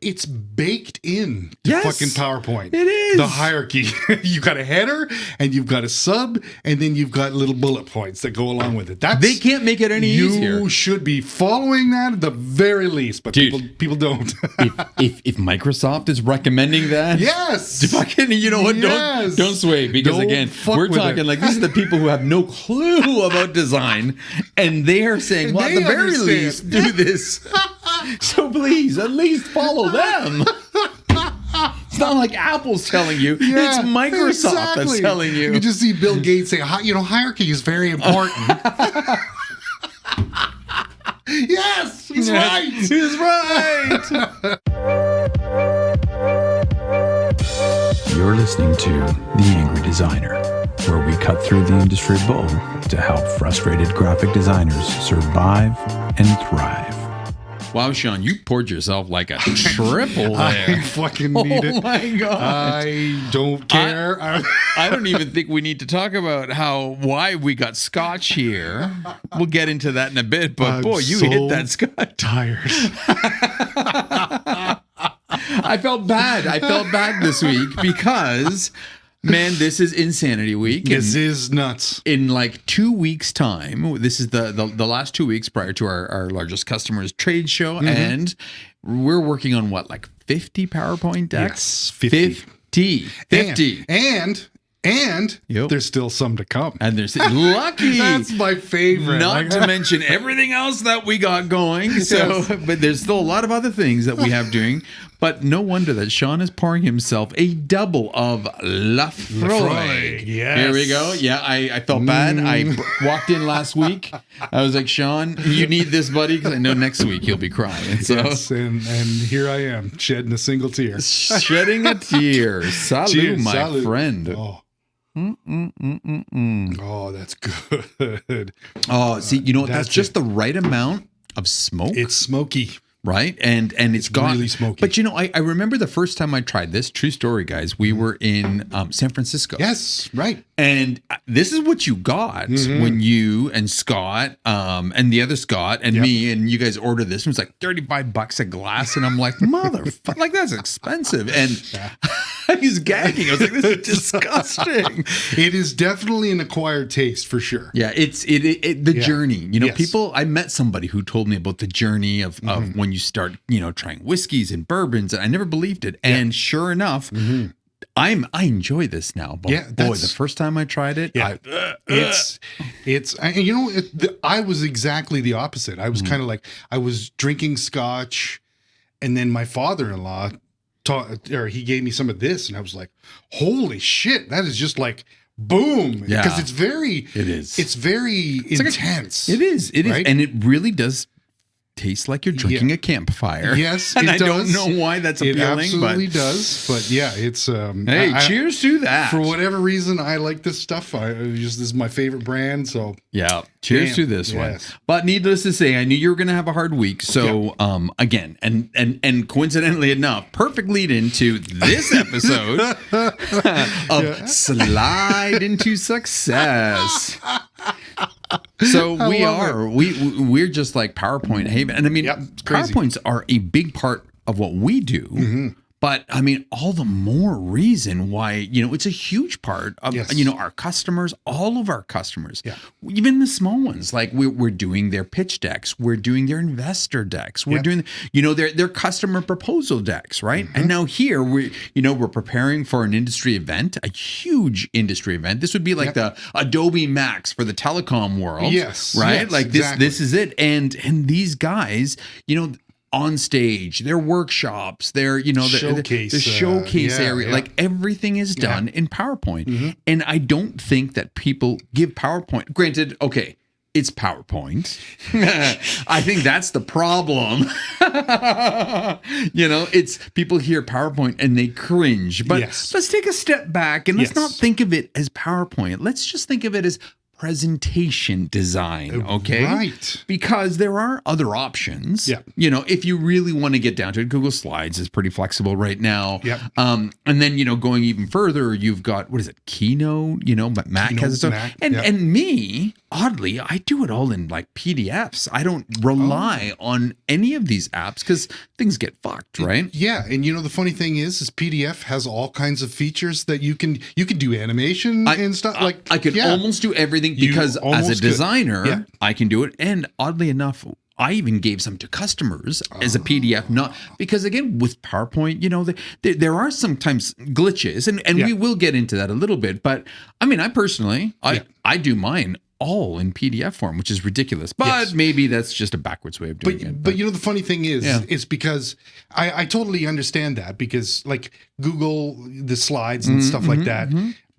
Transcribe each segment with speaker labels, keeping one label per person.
Speaker 1: it's baked in to
Speaker 2: Yes,
Speaker 1: fucking PowerPoint.
Speaker 2: it is.
Speaker 1: The hierarchy. You've got a header and you've got a sub and then you've got little bullet points that go along with it.
Speaker 2: They can't make it any easier.
Speaker 1: You should be following that at the very least, but
Speaker 2: Dude,
Speaker 1: people don't.
Speaker 2: if Microsoft is recommending that,
Speaker 1: Yes.
Speaker 2: Fucking, you know what?
Speaker 1: Yes.
Speaker 2: Don't sway, because
Speaker 1: Don't
Speaker 2: again,
Speaker 1: fuck
Speaker 2: we're
Speaker 1: with
Speaker 2: talking
Speaker 1: it.
Speaker 2: like these are the people who have no clue about design, and they are saying, well, at the
Speaker 1: They
Speaker 2: very
Speaker 1: understand.
Speaker 2: least, do this. So please, at least follow them. It's not like Apple's telling you; it's Microsoft that's telling you.
Speaker 1: You just see Bill Gates say, hierarchy is very important. Yes, he's right.
Speaker 2: He's right.
Speaker 3: You're listening to The Angry Designer, where we cut through the industry bull to help frustrated graphic designers survive and thrive.
Speaker 2: Wow, Sean, you poured yourself like a triple there.
Speaker 1: I fucking need it.
Speaker 2: Oh my God.
Speaker 1: I don't care.
Speaker 2: I don't even think we need to talk about why we got scotch here. We'll get into that in a bit, but
Speaker 1: I'm
Speaker 2: boy, you
Speaker 1: so
Speaker 2: hit that scotch.
Speaker 1: tired.
Speaker 2: I felt bad this week because, man, this is Insanity Week.
Speaker 1: This is nuts.
Speaker 2: In like 2 weeks' time, this is the last 2 weeks prior to our largest customers trade show, and we're working on what, like 50 PowerPoint decks?
Speaker 1: Yes, 50.
Speaker 2: 50.
Speaker 1: And
Speaker 2: Yep.
Speaker 1: there's still some to come.
Speaker 2: And there's lucky.
Speaker 1: That's my favorite.
Speaker 2: Not to mention everything else that we got going. So,
Speaker 1: Yes.
Speaker 2: but there's still a lot of other things that we have doing. But no wonder that Sean is pouring himself a double of Lafroy.
Speaker 1: Yes.
Speaker 2: Here we go. Yeah, I felt bad. I walked in last week. I was like, Sean, you need this, buddy, because I know next week you'll be crying. So
Speaker 1: Yes, and here I am, shedding a single tear.
Speaker 2: shedding a tear. Salut,
Speaker 1: Cheers,
Speaker 2: my
Speaker 1: salute.
Speaker 2: friend.
Speaker 1: Oh, that's good.
Speaker 2: Oh, see, you know, that's
Speaker 1: That's
Speaker 2: just the right amount of smoke.
Speaker 1: It's smoky.
Speaker 2: Right. And it's got
Speaker 1: really smoky.
Speaker 2: But you know, I remember the first time I tried this, true story, guys, we were in San Francisco.
Speaker 1: Yes, right.
Speaker 2: And this is what you got when you and Scott and the other Scott and me and you guys ordered this. It was like $35 a glass. And I'm like, motherfucker, like that's expensive. And I was gagging. I was like, this is disgusting.
Speaker 1: It is definitely an acquired taste for sure.
Speaker 2: Yeah, it's the journey. You know,
Speaker 1: Yes.
Speaker 2: people. I met somebody who told me about the journey of when you start, you know, trying whiskeys and bourbons, and I never believed it. And sure enough, I enjoy this now. But
Speaker 1: Yeah,
Speaker 2: boy, the first time I tried it,
Speaker 1: Yeah, and you know, I was exactly the opposite. I was kind of like, I was drinking scotch, and then my father-in-law he gave me some of this, and I was like, holy shit, that is just like boom.
Speaker 2: Yeah.
Speaker 1: Because it's very intense.
Speaker 2: it is,
Speaker 1: right?
Speaker 2: and it really does taste like you're drinking a campfire.
Speaker 1: Yes,
Speaker 2: and
Speaker 1: it
Speaker 2: I
Speaker 1: does.
Speaker 2: don't know why that's
Speaker 1: It
Speaker 2: appealing.
Speaker 1: absolutely
Speaker 2: But
Speaker 1: does. But yeah, it's
Speaker 2: hey, cheers to that.
Speaker 1: For whatever reason, I like this stuff. This is my favorite brand. So
Speaker 2: Yeah, cheers
Speaker 1: Damn,
Speaker 2: to this one.
Speaker 1: yes.
Speaker 2: But needless to say, I knew you were going to have a hard week. So again, and coincidentally enough, perfect lead into this episode of Slide into Success. So we're just like PowerPoint haven, and I mean,
Speaker 1: it's crazy.
Speaker 2: PowerPoints are a big part of what we do. But I mean, all the more reason why, you know, it's a huge part of, you know, our customers, all of our customers, even the small ones, like we're doing their pitch decks, we're doing their investor decks, we're doing, you know, their customer proposal decks, right? And now here we're preparing for an industry event, a huge industry event. This would be like the Adobe Max for the telecom world.
Speaker 1: Yes.
Speaker 2: Right.
Speaker 1: Yes,
Speaker 2: like
Speaker 1: exactly.
Speaker 2: this is it. And these guys, you know, on stage, their workshops, their, you know, the showcase area, like everything is done in PowerPoint. And I don't think that people give PowerPoint. Granted, okay, it's PowerPoint. I think that's the problem. You know, it's people hear PowerPoint and they cringe. But let's take a step back and let's not think of it as PowerPoint. Let's just think of it as presentation design, okay?
Speaker 1: Right.
Speaker 2: Because there are other options.
Speaker 1: Yeah.
Speaker 2: You know, if you really want to get down to it, Google Slides is pretty flexible right now.
Speaker 1: Yep.
Speaker 2: And then, you know, going even further, you've got, what is it, Keynote? You know, but Mac has its own.
Speaker 1: Mac,
Speaker 2: And me, oddly, I do it all in like PDFs. I don't rely on any of these apps because things get fucked, right?
Speaker 1: Yeah, and the funny thing is PDF has all kinds of features that you can do animation and stuff. Like
Speaker 2: I could almost do everything because as a designer, I can do it. And oddly enough, I even gave some to customers as a PDF, not because again with PowerPoint, there are sometimes glitches, and we will get into that a little bit. But I mean, I personally, I do mine all in PDF form, which is ridiculous. But maybe that's just a backwards way of doing it.
Speaker 1: But the funny thing is, it's because I totally understand that because like Google the slides and stuff like that.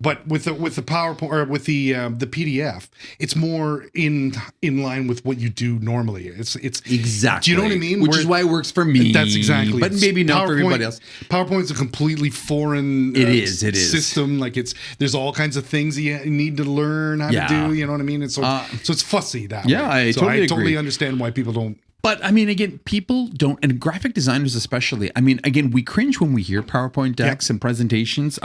Speaker 1: But with the PowerPoint or with the PDF, it's more in line with what you do normally. It's
Speaker 2: exactly.
Speaker 1: Do you know what I mean?
Speaker 2: Which is why it works for me.
Speaker 1: That's exactly.
Speaker 2: But maybe not for everybody else.
Speaker 1: PowerPoint's a completely foreign system. Like there's all kinds of things you need to learn how to do. You know what I mean? And so it's fussy that way.
Speaker 2: I
Speaker 1: totally understand why people don't.
Speaker 2: But I mean, again, people don't, and graphic designers especially. I mean, again, we cringe when we hear PowerPoint decks and presentations.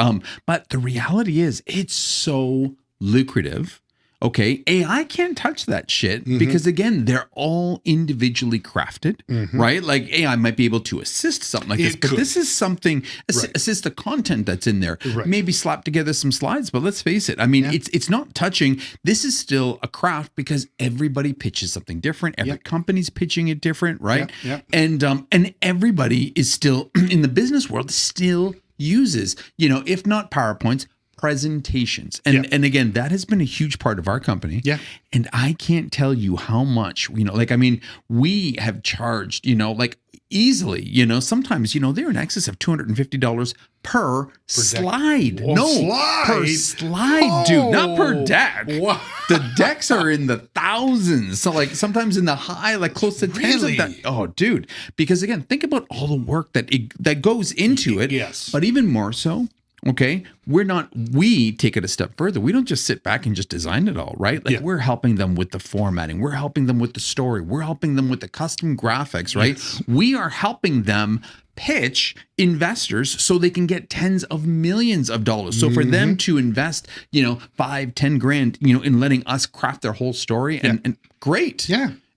Speaker 2: But the reality is, it's so lucrative. Okay, AI can't touch that shit because again, they're all individually crafted, right? Like AI might be able to assist something like this, but this is something assist the content that's in there. Maybe slap together some slides, but let's face it. I mean, it's not touching. This is still a craft because everybody pitches something different. Every company's pitching it different, right? And everybody is still in the business world still uses, if not PowerPoints, presentations. And again, that has been a huge part of our company. And I can't tell you how much, like, I mean, we have charged, like easily, sometimes, they're in excess of $250 per slide.
Speaker 1: Per
Speaker 2: slide, dude, not per deck. The decks are in the thousands. So like sometimes in the high, like close to tens of that. Oh, dude. Because again, think about all the work that goes into it. But even more so, okay, we take it a step further. We don't just sit back and just design it all, right? Like we're helping them with the formatting. We're helping them with the story. We're helping them with the custom graphics, right? We are helping them pitch investors so they can get tens of millions of dollars. So for them to invest, 5-10 grand, in letting us craft their whole story and great.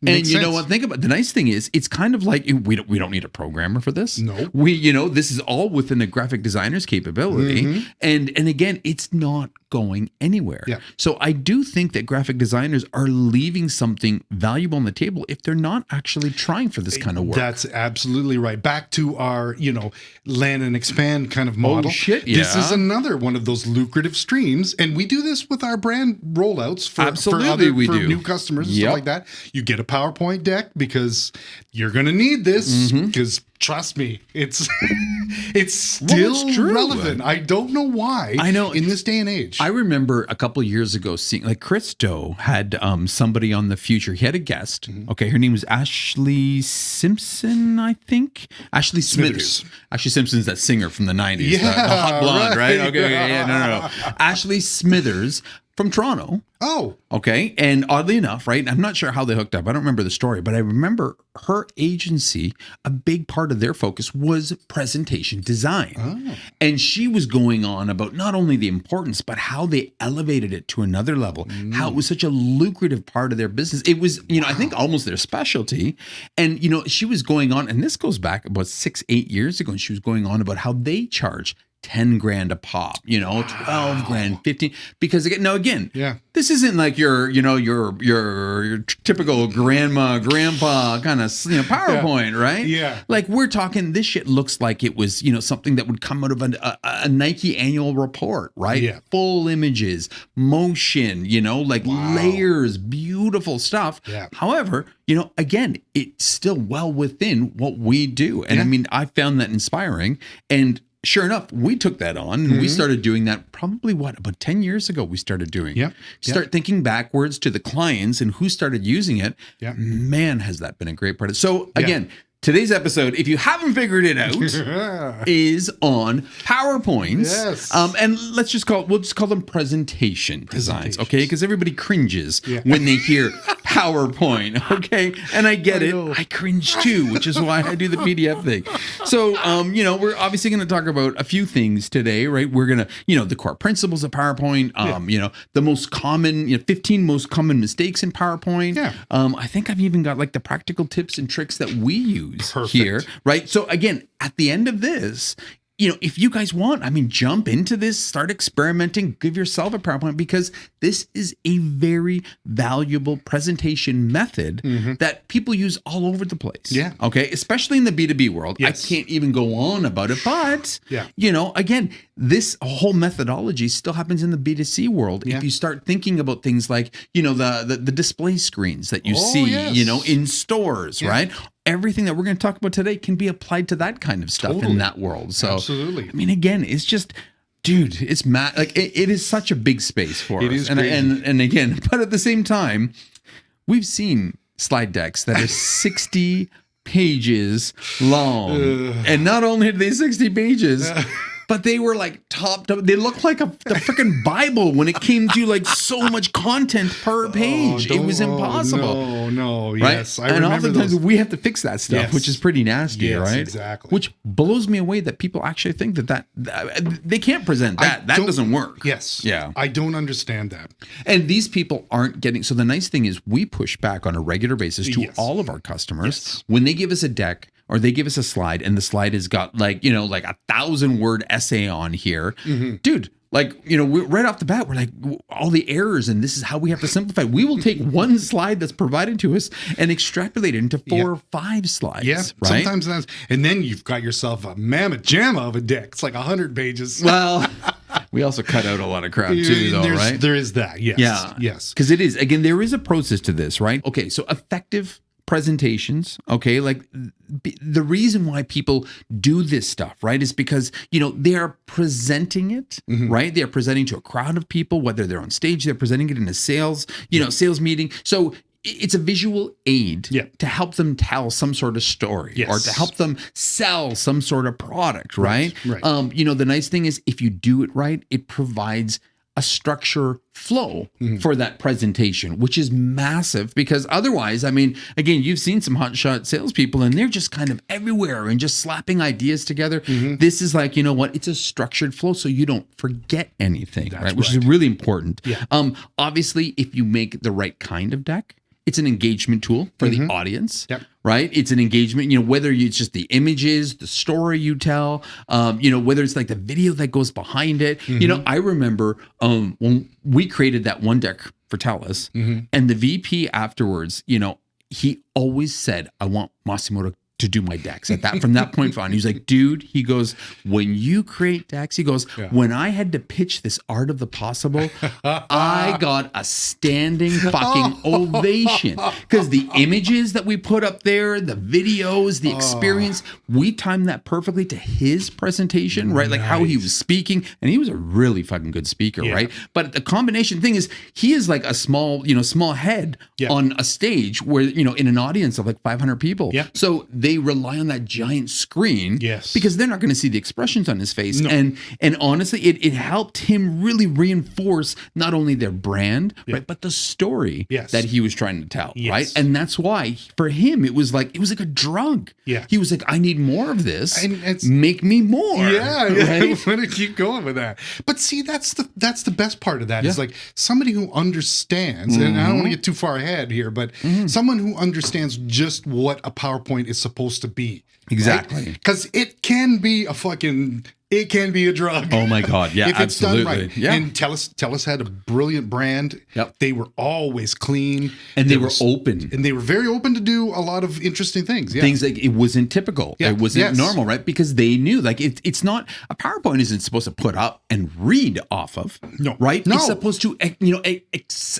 Speaker 2: And you know what? Think about it. The nice thing is, it's kind of like we don't need a programmer for this.
Speaker 1: No,
Speaker 2: this is all within a graphic designer's capability. And again, it's not going anywhere. So I do think that graphic designers are leaving something valuable on the table if they're not actually trying for this kind of work.
Speaker 1: That's absolutely right. Back to our, land and expand kind of model. This is another one of those lucrative streams. And we do this with our brand rollouts for new customers and stuff like that. You get a PowerPoint deck because you're going to need this because trust me, it's still relevant. I don't know why.
Speaker 2: I know
Speaker 1: in this day and age.
Speaker 2: I remember a couple of years ago seeing like Chris Doe had somebody on The Future. He had a guest. Okay, her name was Ashley Simpson, I think. Ashley Smithers. Ashley Simpson's that singer from the 90s. The hot blonde, right? Okay, no. Ashley Smithers from Toronto.
Speaker 1: Oh.
Speaker 2: Okay. And oddly enough, right? I'm not sure how they hooked up. I don't remember the story, but I remember her agency, a big part of their focus was presentation design. Oh. And she was going on about not only the importance, but how they elevated it to another level, how it was such a lucrative part of their business. It was, I think almost their specialty. And, she was going on, and this goes back about 6-8 years ago, and she was going on about how they charge 10 grand a pop, 12 grand, 15, because again, this isn't like your typical grandpa kind of, PowerPoint, right?
Speaker 1: Yeah.
Speaker 2: Like we're talking, this shit looks like it was, something that would come out of a Nike annual report, right?
Speaker 1: Yeah.
Speaker 2: Full images, motion, layers, beautiful stuff.
Speaker 1: Yeah.
Speaker 2: However, again, it's still well within what we do. And I mean, I found that inspiring. And sure enough, we took that on and we started doing that probably about 10 years ago we started doing. Start thinking backwards to the clients and who started using it. Man, has that been a great part. So again, Today's episode, if you haven't figured it out, is on PowerPoints.
Speaker 1: Yes.
Speaker 2: And we'll just call them presentation designs, okay? Because everybody cringes when they hear PowerPoint, okay? And I get it. I cringe too, which is why I do the PDF thing. So, we're obviously going to talk about a few things today, right? We're going to, the core principles of PowerPoint, the most common, 15 most common mistakes in PowerPoint.
Speaker 1: Yeah.
Speaker 2: I think I've even got like the practical tips and tricks that we use here, right? So again, at the end of this, if you guys want, jump into this, start experimenting, give yourself a PowerPoint, because this is a very valuable presentation method that people use all over the place.
Speaker 1: Yeah.
Speaker 2: Okay. Especially in the B2B world.
Speaker 1: Yes.
Speaker 2: I can't even go on about it, but, again, this whole methodology still happens in the B2C world.
Speaker 1: Yeah.
Speaker 2: If you start thinking about things like, the display screens that you see, in stores, right? Everything that we're going to talk about today can be applied to that kind of stuff in that world. So,
Speaker 1: absolutely.
Speaker 2: Again, it's just, dude, it's it is such a big space for us.
Speaker 1: Is
Speaker 2: and again, but at the same time, we've seen slide decks that are 60 pages long, and not only are they 60 pages. But they were like topped up. They looked like the freaking Bible when it came to like so much content per page. It was impossible.
Speaker 1: No,
Speaker 2: right?
Speaker 1: yes. I
Speaker 2: and
Speaker 1: remember
Speaker 2: oftentimes
Speaker 1: those.
Speaker 2: we have to fix that stuff, which is pretty nasty, right?
Speaker 1: Exactly.
Speaker 2: Which blows me away that people actually think that they can't present that. That doesn't work.
Speaker 1: Yes.
Speaker 2: Yeah.
Speaker 1: I don't understand that.
Speaker 2: And these people aren't getting. So the nice thing is we push back on a regular basis to all of our customers when they give us a deck, or they give us a slide, and the slide has got like 1,000-word essay on here. Dude, we're right off the bat, we're like, all the errors, and this is how we have to simplify. We will take one slide that's provided to us and extrapolate it into 4 or 5 slides.
Speaker 1: Yeah,
Speaker 2: right?
Speaker 1: Sometimes that's, and then you've got yourself a mammoth jamma of a deck. It's like 100 pages.
Speaker 2: Well, we also cut out a lot of crap too, though, right?
Speaker 1: There is that, yes.
Speaker 2: Yeah.
Speaker 1: Yes.
Speaker 2: Because it is, again, there is a process to this, right? Okay, so effective presentations, okay, like the reason why people do this stuff, right, is because they are presenting it, right? They are presenting to a crowd of people, whether they're on stage, they're presenting it in a sales meeting. So it's a visual aid to help them tell some sort of story or to help them sell some sort of product, right?
Speaker 1: Right.
Speaker 2: The nice thing is, if you do it right, it provides a structure flow for that presentation, which is massive, because otherwise, again, you've seen some hotshot salespeople and they're just kind of everywhere and just slapping ideas together. This is like, it's a structured flow, so you don't forget anything, right? Which is really important.
Speaker 1: Yeah.
Speaker 2: Obviously, if you make the right kind of deck, it's an engagement tool for the audience, right? It's an engagement, whether it's just the images, the story you tell, whether it's like the video that goes behind it. I remember when we created that one deck for TELUS, and the VP afterwards, he always said, I want Massimo to do my decks from that point on. He was like, dude, he goes, when you create decks, he goes, when I had to pitch this art of the possible, I got a standing fucking ovation, because the images that we put up there, the videos, the experience, we timed that perfectly to his presentation, right? Like how he was speaking, and he was a really fucking good speaker, right? But the combination thing is, he is like a small head on a stage where, in an audience of like 500 people. So they rely on that giant screen, because they're not going to see the expressions on his face. And honestly, it helped him really reinforce not only their brand, right, but the story that he was trying to tell, right? And that's why for him it was like a drug. He was like, I need more of this. And make me more.
Speaker 1: Right?
Speaker 2: I
Speaker 1: want to keep going with that. But see, that's the best part of that is like somebody who understands, and I don't want to get too far ahead here, but someone who understands just what a PowerPoint is supposed to be.
Speaker 2: Exactly.
Speaker 1: Because it can be a drug.
Speaker 2: Oh my God. Yeah,
Speaker 1: if it's
Speaker 2: absolutely.
Speaker 1: done right.
Speaker 2: Yeah.
Speaker 1: And TELUS had a brilliant brand. They were always clean.
Speaker 2: And they were open.
Speaker 1: And they were very open to do a lot of interesting things.
Speaker 2: Things like it wasn't typical. It wasn't normal, right? Because they knew, like, it's not, a PowerPoint isn't supposed to put up and read off of.
Speaker 1: No.
Speaker 2: Right?
Speaker 1: No.
Speaker 2: It's supposed to,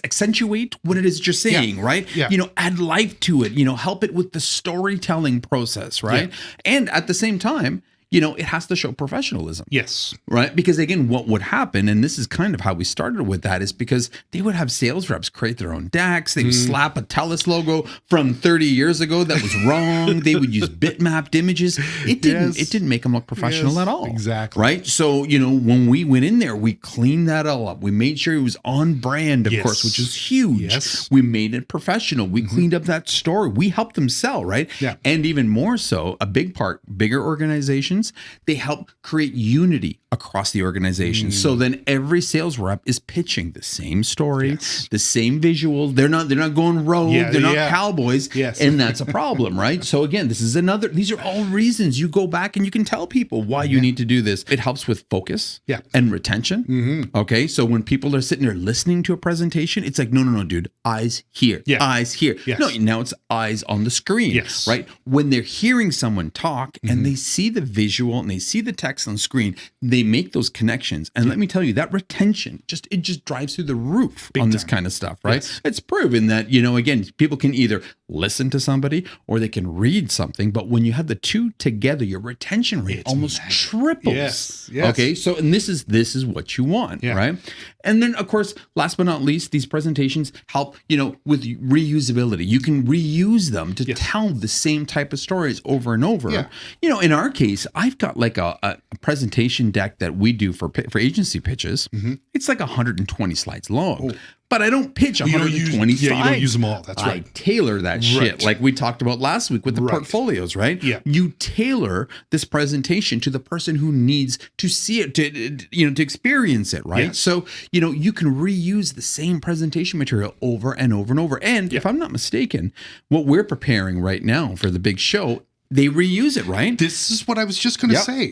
Speaker 2: accentuate what it is you're saying, right? Add life to it, help it with the storytelling process, right? And at the same time, it has to show professionalism.
Speaker 1: Yes.
Speaker 2: Right? Because again, what would happen, and this is kind of how we started with that, is because they would have sales reps create their own decks. They would slap a TELUS logo from 30 years ago that was wrong. They would use bitmapped images. It didn't make them look professional at all.
Speaker 1: Exactly.
Speaker 2: Right? So, when we went in there, we cleaned that all up. We made sure it was on brand, of course, which is huge.
Speaker 1: Yes.
Speaker 2: We made it professional. We cleaned up that story. We helped them sell, right?
Speaker 1: Yeah.
Speaker 2: And even more so, a big part, bigger organizations, they help create unity across the organization. So then every sales rep is pitching the same story, the same visual. They're not going rogue. They're not cowboys.
Speaker 1: Yes.
Speaker 2: And that's a problem, right? So again, these are all reasons you go back and you can tell people why you need to do this. It helps with focus and retention. Okay. So when people are sitting there listening to a presentation, it's like, no, dude, eyes here, eyes here.
Speaker 1: Yes.
Speaker 2: No, now it's eyes on the screen, right? When they're hearing someone talk and they see the visual and they see the text on the screen, they make those connections. And let me tell you, that retention just drives through the roof on this kind of stuff, right?
Speaker 1: Yes.
Speaker 2: It's proven that, again, people can either listen to somebody or they can read something. But when you have the two together, your retention rate almost triples.
Speaker 1: Yes.
Speaker 2: Okay. So, and this is what you want, right? And then, of course, last but not least, these presentations help, with reusability. You can reuse them to tell the same type of stories over and over.
Speaker 1: Yeah.
Speaker 2: In our case, I've got like a presentation deck that we do for agency pitches. It's like 120 slides long. But I don't pitch 120 slides.
Speaker 1: Yeah, you don't use them all. That's right.
Speaker 2: I tailor that shit, like we talked about last week with the portfolios, right?
Speaker 1: Yeah.
Speaker 2: You tailor this presentation to the person who needs to see it, to experience it, right?
Speaker 1: Yes.
Speaker 2: So, you can reuse the same presentation material over and over and over. And if I'm not mistaken, what we're preparing right now for the big show, they reuse it, right?
Speaker 1: This is what I was just going to say.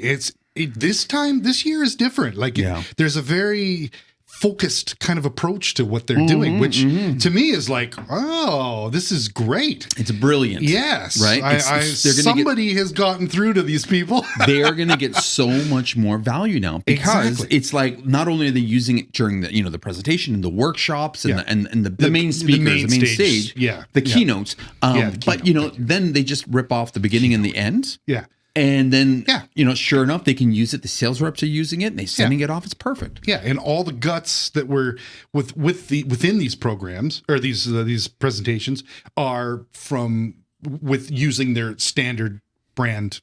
Speaker 1: This year is different. Like there's a very focused kind of approach to what they're doing, which to me is like, oh, this is great.
Speaker 2: It's brilliant.
Speaker 1: Yes.
Speaker 2: Right?
Speaker 1: Somebody has gotten through to these people.
Speaker 2: They're going to get so much more value now because it's like, not only are they using it during the, the presentation and the workshops and the main speakers, the main stage, the keynotes, but then they just rip off the beginning and the end.
Speaker 1: Yeah.
Speaker 2: And then, sure enough, they can use it. The sales reps are using it and they're sending it off. It's perfect.
Speaker 1: Yeah. And all the guts that were within these programs or these presentations are with using their standard brand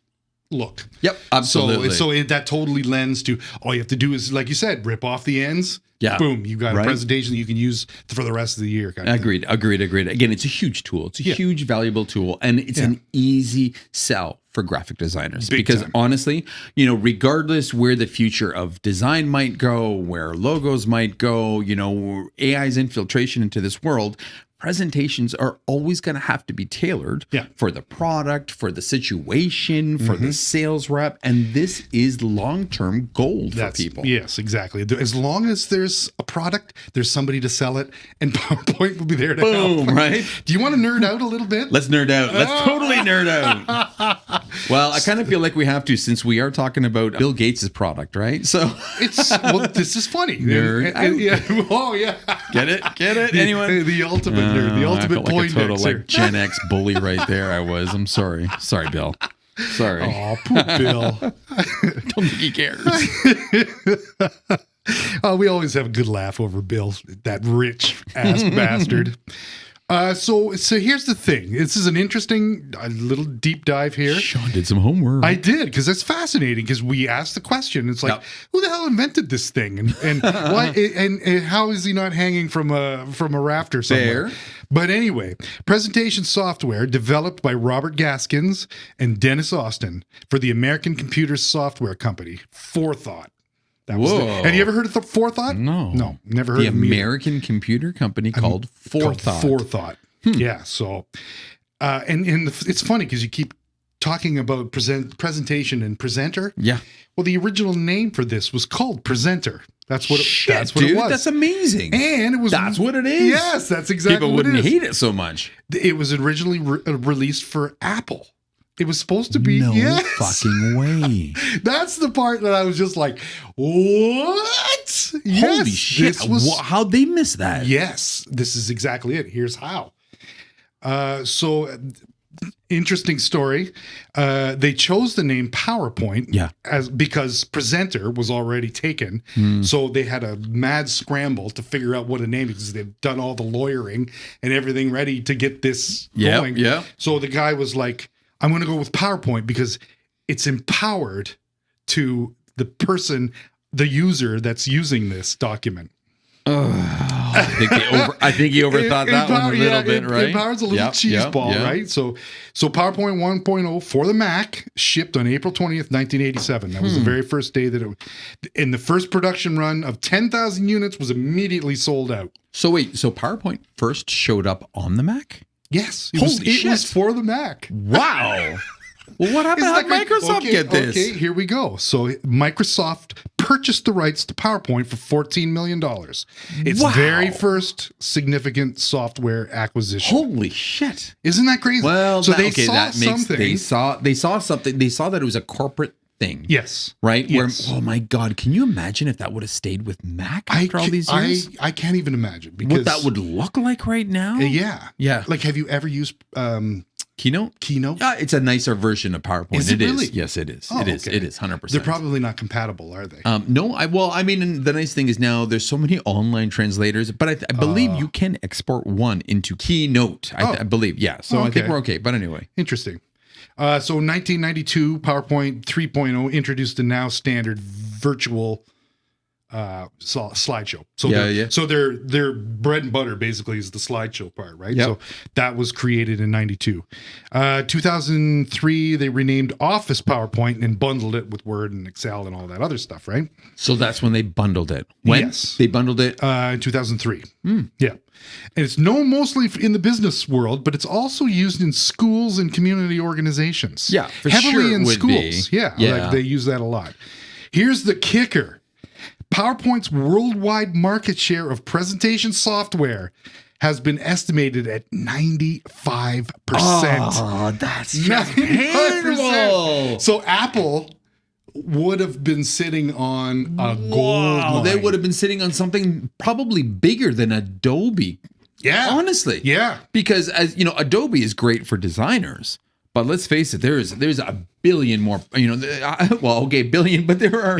Speaker 1: look.
Speaker 2: Yep. Absolutely.
Speaker 1: So that totally lends to all you have to do is, like you said, rip off the ends.
Speaker 2: Yeah.
Speaker 1: Boom. You've got a presentation that you can use for the rest of the year.
Speaker 2: Agreed. Again, it's a huge tool. It's a huge, valuable tool. And it's an easy sell for graphic designers. Because honestly, regardless where the future of design might go, where logos might go, AI's infiltration into this world, presentations are always going to have to be tailored for the product, for the situation, for the sales rep. And this is long-term gold for people.
Speaker 1: Yes, exactly. As long as there's a product, there's somebody to sell it, and PowerPoint will be there to help.
Speaker 2: Right?
Speaker 1: Do you want to nerd out a little bit?
Speaker 2: Let's nerd out. Let's totally nerd out. Well, I kind of feel like we have to, since we are talking about Bill Gates' product, right? So
Speaker 1: this is funny.
Speaker 2: Nerd
Speaker 1: out. Oh, yeah.
Speaker 2: Get it? Anyone?
Speaker 1: The ultimate nerd, the ultimate
Speaker 2: point like a total
Speaker 1: nerd.
Speaker 2: Gen X bully right there. I'm sorry, Bill. Sorry.
Speaker 1: Oh, poor Bill.
Speaker 2: Don't think he cares.
Speaker 1: We always have a good laugh over Bill, that rich ass bastard. So here's the thing. This is an interesting little deep dive here.
Speaker 2: Sean did some homework.
Speaker 1: I did, because that's fascinating. Because we asked the question. It's like, who the hell invented this thing, and why? And how is he not hanging from a rafter somewhere?
Speaker 2: Fair.
Speaker 1: But anyway, presentation software developed by Robert Gaskins and Dennis Austin for the American Computer Software Company, Forethought. That was have you ever heard of Forethought?
Speaker 2: No,
Speaker 1: never heard
Speaker 2: of
Speaker 1: of
Speaker 2: the American computer company called Forethought.
Speaker 1: Forethought. Yeah. So, and it's funny because you keep talking about presentation and presenter.
Speaker 2: Yeah.
Speaker 1: Well, the original name for this was called Presenter. That's what it was.
Speaker 2: That's amazing.
Speaker 1: And
Speaker 2: that's what it is.
Speaker 1: Yes, that's exactly what it is.
Speaker 2: People wouldn't hate it so much.
Speaker 1: It was originally released for Apple. It was supposed to be.
Speaker 2: No fucking way.
Speaker 1: That's the part that I was just like, what?
Speaker 2: Holy shit. How'd they miss that?
Speaker 1: Yes, this is exactly it. Here's how. So interesting story. They chose the name PowerPoint because presenter was already taken. So they had a mad scramble to figure out what a name, because they've done all the lawyering and everything ready to get this going.
Speaker 2: Yeah.
Speaker 1: So the guy was like, I'm going to go with PowerPoint because it's empowered to the person, the user that's using this document.
Speaker 2: I think he overthought that one a little bit, right?
Speaker 1: Empower's a little cheese ball, right? So PowerPoint 1.0 for the Mac shipped on April 20th, 1987. That was the very first day that in the first production run of 10,000 units was immediately sold out.
Speaker 2: So wait, so PowerPoint first showed up on the Mac?
Speaker 1: Yes. It was for the Mac.
Speaker 2: Wow. Well, what happened? How did Microsoft get this?
Speaker 1: Okay, here we go. So Microsoft purchased the rights to PowerPoint for $14 million. Its very first significant software acquisition.
Speaker 2: Holy shit.
Speaker 1: Isn't that crazy?
Speaker 2: Well,
Speaker 1: so they saw something.
Speaker 2: They saw something. They saw that it was a corporate thing.
Speaker 1: Yes.
Speaker 2: Right?
Speaker 1: Yes.
Speaker 2: Where, oh my God, can you imagine if that would have stayed with Mac after all these years?
Speaker 1: I can't even imagine. Because,
Speaker 2: what that would look like right now?
Speaker 1: Yeah.
Speaker 2: Yeah.
Speaker 1: Like, have you ever used
Speaker 2: Keynote?
Speaker 1: It's
Speaker 2: a nicer version of PowerPoint.
Speaker 1: Is it really?
Speaker 2: Yes, it is.
Speaker 1: Oh,
Speaker 2: it is.
Speaker 1: okay.
Speaker 2: It is 100%.
Speaker 1: They're probably not compatible, are they?
Speaker 2: No. I mean, the nice thing is now there's so many online translators, but I believe you can export one into Keynote. I believe. Yeah. So I think we're okay. But anyway,
Speaker 1: interesting. So 1992, PowerPoint 3.0 introduced the now standard virtual slideshow. So their bread and butter basically is the slideshow part, right?
Speaker 2: Yep.
Speaker 1: So that was created in 92. 2003, they renamed Office PowerPoint and bundled it with Word and Excel and all that other stuff, right?
Speaker 2: So that's when they bundled it. When?
Speaker 1: Yes.
Speaker 2: They bundled it?
Speaker 1: In 2003. Yeah. And it's known mostly in the business world, but it's also used in schools and community organizations.
Speaker 2: Yeah, for
Speaker 1: heavily
Speaker 2: sure
Speaker 1: in
Speaker 2: it would
Speaker 1: schools.
Speaker 2: be.
Speaker 1: Yeah, like they use that a lot. Here's the kicker. PowerPoint's worldwide market share of presentation software has been estimated at 95%.
Speaker 2: Oh, that's 95%.
Speaker 1: So Apple would have been sitting on a gold mine.
Speaker 2: They would have been sitting on something probably bigger than Adobe.
Speaker 1: Yeah.
Speaker 2: Honestly.
Speaker 1: Yeah.
Speaker 2: Because as you know, Adobe is great for designers, but let's face it, there's a billion more, billion, but there are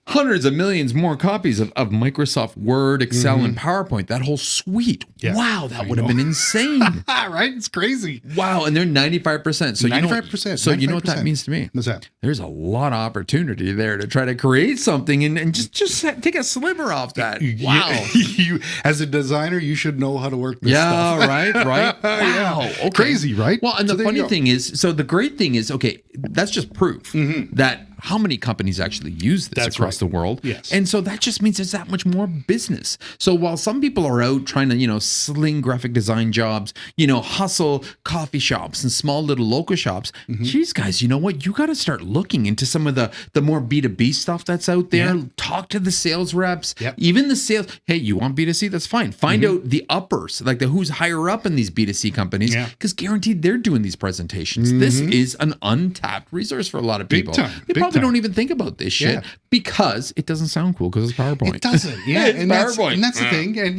Speaker 2: hundreds of millions more copies of Microsoft Word, Excel, and PowerPoint. That whole suite. Yeah. Wow, that would have been insane.
Speaker 1: Right? It's crazy.
Speaker 2: Wow, and they're 95%. So
Speaker 1: 95%.
Speaker 2: So you know what that means to me?
Speaker 1: What's that?
Speaker 2: There's a lot of opportunity there to try to create something and just take a sliver off that. Wow.
Speaker 1: You, as a designer, you should know how to work this stuff.
Speaker 2: Right. Wow. Okay.
Speaker 1: Crazy, right?
Speaker 2: Well, and the funny thing is, so the great thing is, okay, that's just proof that how many companies actually use this across the world.
Speaker 1: Yes.
Speaker 2: And so that just means there's that much more business. So while some people are out trying to, sling graphic design jobs, hustle coffee shops and small little local shops, geez, guys, you know what? You got to start looking into some of the more B2B stuff that's out there. Yeah. Talk to the sales reps, even the sales. Hey, you want B2C? That's fine. Find out the uppers, like who's higher up in these B2C companies, because guaranteed they're doing these presentations. This is an untapped resource for a lot of people. They probably don't even think about this shit because it doesn't sound cool because it's PowerPoint.
Speaker 1: It doesn't. Yeah.
Speaker 2: It's
Speaker 1: PowerPoint. And that's the thing. And,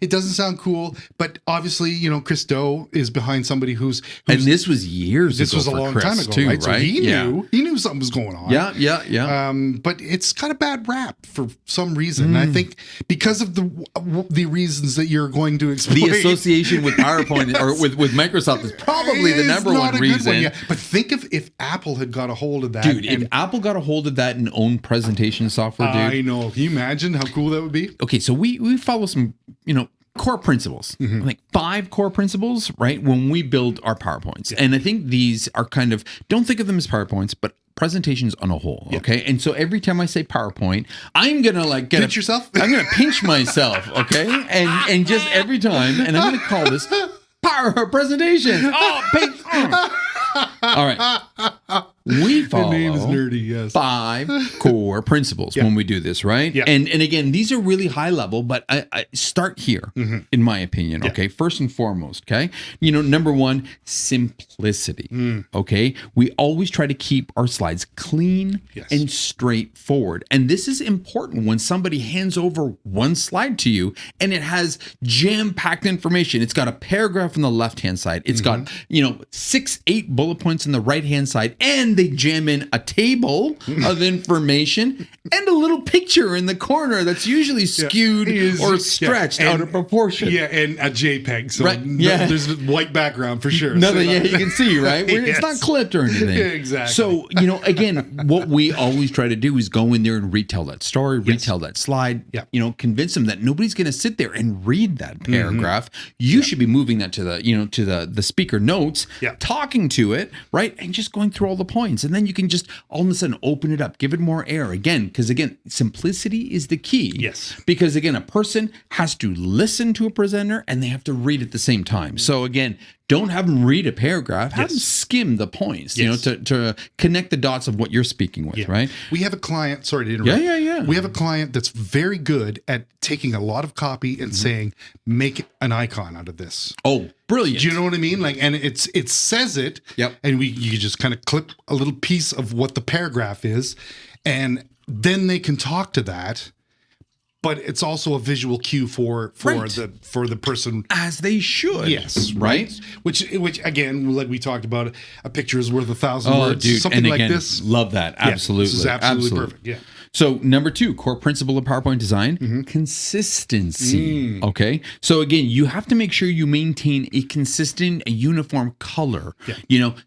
Speaker 1: it doesn't sound cool, but obviously, Chris Do is behind somebody who's
Speaker 2: and this was years ago.
Speaker 1: This was a long time ago,
Speaker 2: too,
Speaker 1: right? So he knew something was going on.
Speaker 2: Yeah.
Speaker 1: But it's got a bad rap for some reason. I think because of the reasons that you're going to explain.
Speaker 2: The association with PowerPoint or with Microsoft is probably the number one reason.
Speaker 1: But think if Apple had got a hold of that.
Speaker 2: Dude, if Apple got a hold of that and owned presentation software, dude.
Speaker 1: I know. Can you imagine how cool that would be?
Speaker 2: Okay, so we follow some, core principles, like 5 core principles, right? When we build our PowerPoints. And I think these are kind of, don't think of them as PowerPoints, but presentations on a whole. Okay. And so every time I say PowerPoint, I'm going to
Speaker 1: pinch yourself.
Speaker 2: I'm going to pinch myself. Okay. And just every time, and I'm going to call this power presentation. Oh, pinch. All right. we follow
Speaker 1: the name is nerdy, yes.
Speaker 2: 5 core principles when we do this, right?
Speaker 1: Yeah.
Speaker 2: And again, these are really high level, but I start here, in my opinion. Okay, first and foremost. Okay, number 1, simplicity. Okay, we always try to keep our slides clean and straightforward, and this is important when somebody hands over one slide to you and it has jam-packed information. It's got a paragraph on the left-hand side. It's got 6-8 bullet points on the right-hand side, and they jam in a table of information and a little picture in the corner that's usually skewed or stretched out of proportion.
Speaker 1: Yeah, and a JPEG. So there's a white background for sure.
Speaker 2: Nothing, you can see, right? It's not clipped or anything.
Speaker 1: Exactly.
Speaker 2: So, again, what we always try to do is go in there and retell that story, retell that slide, convince them that nobody's going to sit there and read that paragraph. You should be moving that to the speaker notes, talking to it, right? And just going through all the points. And then you can just all of a sudden open it up, give it more air again. Because again, simplicity is the key.
Speaker 1: Yes.
Speaker 2: Because again, a person has to listen to a presenter and they have to read at the same time. So again, don't have them read a paragraph. Have them skim the points, to connect the dots of what you're speaking with, right?
Speaker 1: We have a client, sorry to interrupt.
Speaker 2: Yeah.
Speaker 1: We have a client that's very good at taking a lot of copy and saying, make an icon out of this.
Speaker 2: Oh, brilliant.
Speaker 1: Do you know what I mean? And it says it, and you just kind of clip a little piece of what the paragraph is, and then they can talk to that. But it's also a visual cue for the person,
Speaker 2: as they should.
Speaker 1: Yes,
Speaker 2: right.
Speaker 1: Which again, like we talked about, a picture is worth 1,000 words.
Speaker 2: Dude,
Speaker 1: something
Speaker 2: and
Speaker 1: like
Speaker 2: again,
Speaker 1: this.
Speaker 2: Love that. Absolutely,
Speaker 1: this is absolutely perfect. Yeah.
Speaker 2: So number 2, core principle of PowerPoint design, consistency. Okay. So again, you have to make sure you maintain a consistent, a uniform color,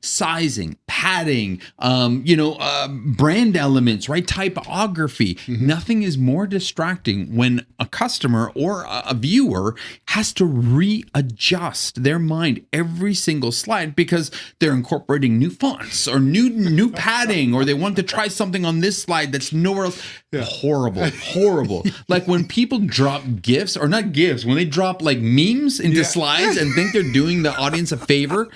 Speaker 2: sizing, padding, brand elements, right? Typography. Nothing is more distracting when a customer or a viewer has to readjust their mind every single slide because they're incorporating new fonts or new padding, or they want to try something on this slide that's nowhere else. Horrible. Like when people drop GIFs, or not GIFs, when they drop like memes into slides and think they're doing the audience a favor,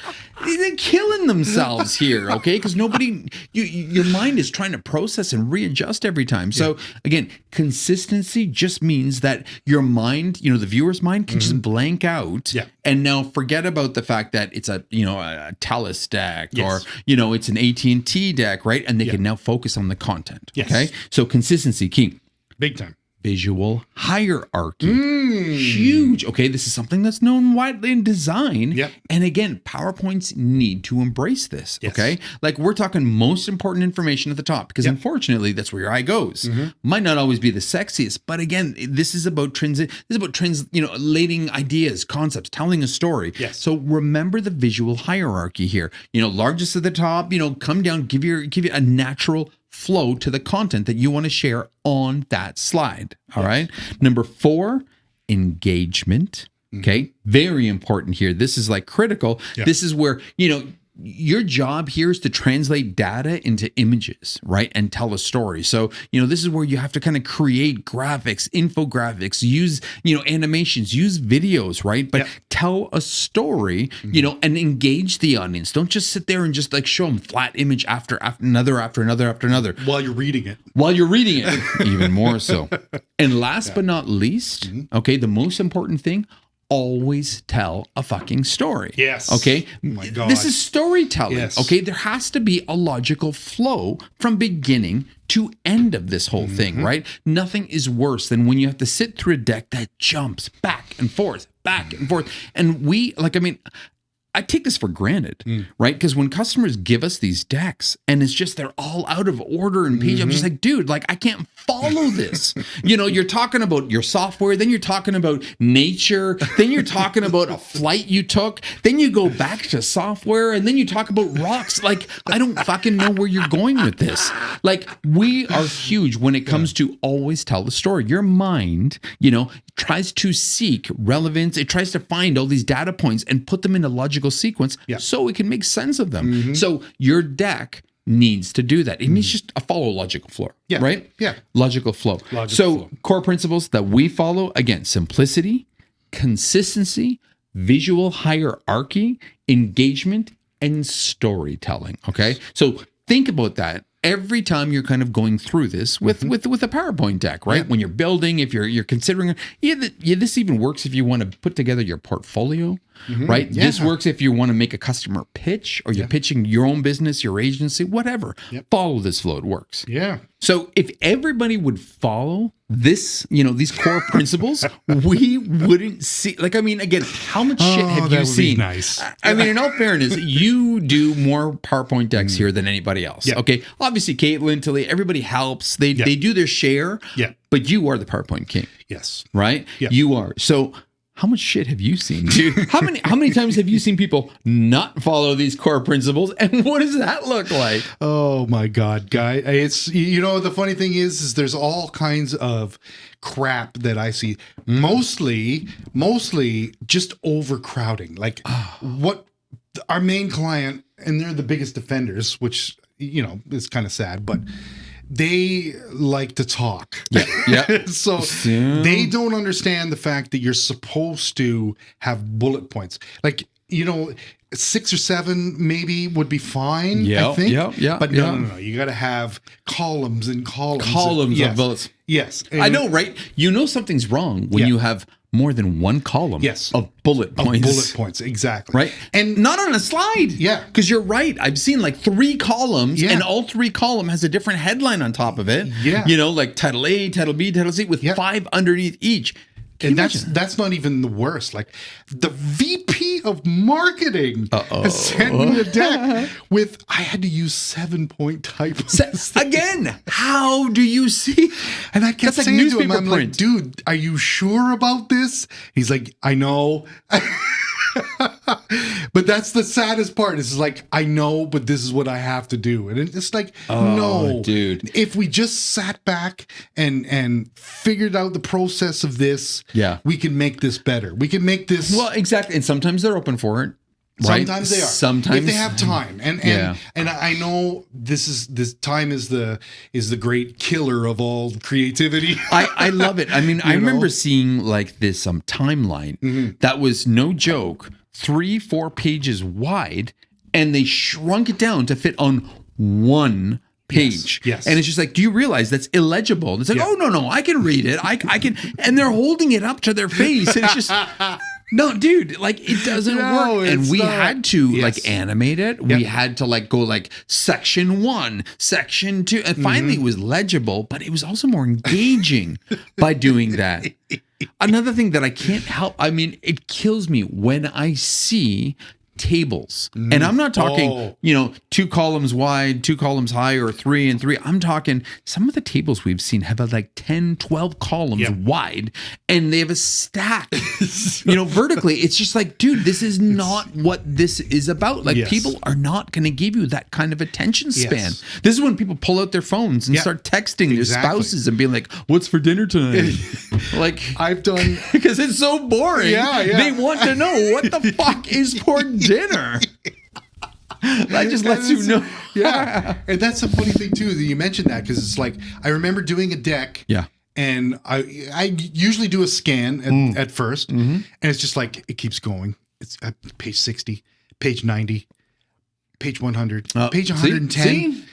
Speaker 2: they're killing themselves here, okay? Because your mind is trying to process and readjust every time. So again, consistency just means that your mind, the viewer's mind can just blank out and now forget about the fact that it's a TELUS deck or, it's an AT&T deck, right? And they can now focus on the content, okay? So consistency key.
Speaker 1: Big time.
Speaker 2: Visual hierarchy. Huge. Okay, this is something that's known widely in design. And again, PowerPoints need to embrace this. Okay, like we're talking most important information at the top because unfortunately that's where your eye goes. Might not always be the sexiest, but again, this is about translating ideas, concepts, telling a story. So remember the visual hierarchy here. Largest at the top. Come down, give you a natural flow to the content that you want to share on that slide. All right. Number 4, engagement. Okay. Very important here. This is like critical. This is where, your job here is to translate data into images, right? And tell a story. So, this is where you have to kind of create graphics, infographics, use, animations, use videos, right? But tell a story, and engage the audience. Don't just sit there and just like show them flat image after another.
Speaker 1: While you're reading it.
Speaker 2: Even more so. And last but not least, okay, the most important thing, always tell a fucking story.
Speaker 1: Yes.
Speaker 2: Okay.
Speaker 1: Oh my God.
Speaker 2: This is storytelling.
Speaker 1: Yes.
Speaker 2: Okay. There has to be a logical flow from beginning to end of this whole thing, right? Nothing is worse than when you have to sit through a deck that jumps back and forth. And I take this for granted, right? Because when customers give us these decks and it's just, they're all out of order and page, I'm just like, dude, like I can't follow this. You're talking about your software, then you're talking about nature, then you're talking about a flight you took, then you go back to software, and then you talk about rocks. Like, I don't fucking know where you're going with this. Like, we are huge when it comes to always tell the story. Your mind, tries to seek relevance. It tries to find all these data points and put them in a logical sequence so it can make sense of them. So your deck needs to do that. It needs just a follow logical flow, right? Logical flow. Core principles that we follow, again, simplicity, consistency, visual hierarchy, engagement, and storytelling. Okay. So think about that. Every time you're kind of going through this with a PowerPoint deck, right? When you're building, if you're considering, this even works if you want to put together your portfolio, right? Yeah. This works if you want to make a customer pitch or you're pitching your own business, your agency, whatever. Follow this flow. It works.
Speaker 1: Yeah.
Speaker 2: So if everybody would follow this, these core principles, we wouldn't see, again, how much shit have you seen?
Speaker 1: Nice.
Speaker 2: I mean, in all fairness, you do more PowerPoint decks here than anybody else. Yeah. Okay. Obviously, Caitlin, Tilly, everybody helps. They do their share.
Speaker 1: Yeah.
Speaker 2: But you are the PowerPoint king.
Speaker 1: Yes.
Speaker 2: Right?
Speaker 1: Yeah.
Speaker 2: You are. So how much shit have you seen, dude? How many times have you seen people not follow these core principles, and what does that look like?
Speaker 1: Oh my God, guy! It's the funny thing is there's all kinds of crap that I see. Mostly just overcrowding. Like what our main client, and they're the biggest offenders, which is kind of sad, but they like to talk.
Speaker 2: Yeah.
Speaker 1: So they don't understand the fact that you're supposed to have bullet points. 6 or 7 maybe would be fine, I think.
Speaker 2: Yeah.
Speaker 1: But no. You got to have columns and columns.
Speaker 2: Columns of bullets.
Speaker 1: Yes.
Speaker 2: And I know, right? Something's wrong when you have more than one column of bullet points.
Speaker 1: Bullet points, exactly.
Speaker 2: Right? And not on a slide.
Speaker 1: Yeah.
Speaker 2: Because you're right. I've seen 3 columns and all 3 column has a different headline on top of it.
Speaker 1: Yeah.
Speaker 2: Like title A, title B, title C with 5 underneath each.
Speaker 1: And that's not even the worst. Like the VP of marketing has sent me a deck with, I had to use 7-point typos.
Speaker 2: Again, how do you see?
Speaker 1: And I kept saying to him, I'm like, dude, are you sure about this? He's like, I know. But that's the saddest part. It's like, I know, but this is what I have to do. And it's like, no,
Speaker 2: dude.
Speaker 1: If we just sat back and figured out the process of this, we can make this better. We can make this.
Speaker 2: Well, exactly. And sometimes they're open for it. Right?
Speaker 1: Sometimes they are.
Speaker 2: Sometimes
Speaker 1: if they have time, and I know this time is the great killer of all creativity.
Speaker 2: I love it. I mean, I remember seeing this timeline that was no joke, 3-4 pages wide, and they shrunk it down to fit on one page.
Speaker 1: Yes.
Speaker 2: And it's just like, do you realize that's illegible? And it's like, oh no, I can read it. I can, and they're holding it up to their face, and it's just. No, dude, it doesn't work. And we had to animate it. We had to go section 1, section 2. And finally it was legible, but it was also more engaging by doing that. Another thing that I can't help, it kills me when I see tables. And I'm not talking, 2 columns wide, 2 columns high, or 3 and 3. I'm talking some of the tables we've seen have 10, 12 columns wide, and they have a stack, vertically. It's just dude, this is not what this is about. People are not going to give you that kind of attention span. This is when people pull out their phones and start texting their spouses and being like, what's for dinner tonight?
Speaker 1: I've done,
Speaker 2: because it's so boring. They want to know what the fuck is for dinner. That just lets you know.
Speaker 1: And that's a funny thing too that you mentioned that, because it's I remember doing a deck. And I usually do a scan at first, and it's just it keeps going. It's at page 60, page 90, page 100, page 110. See?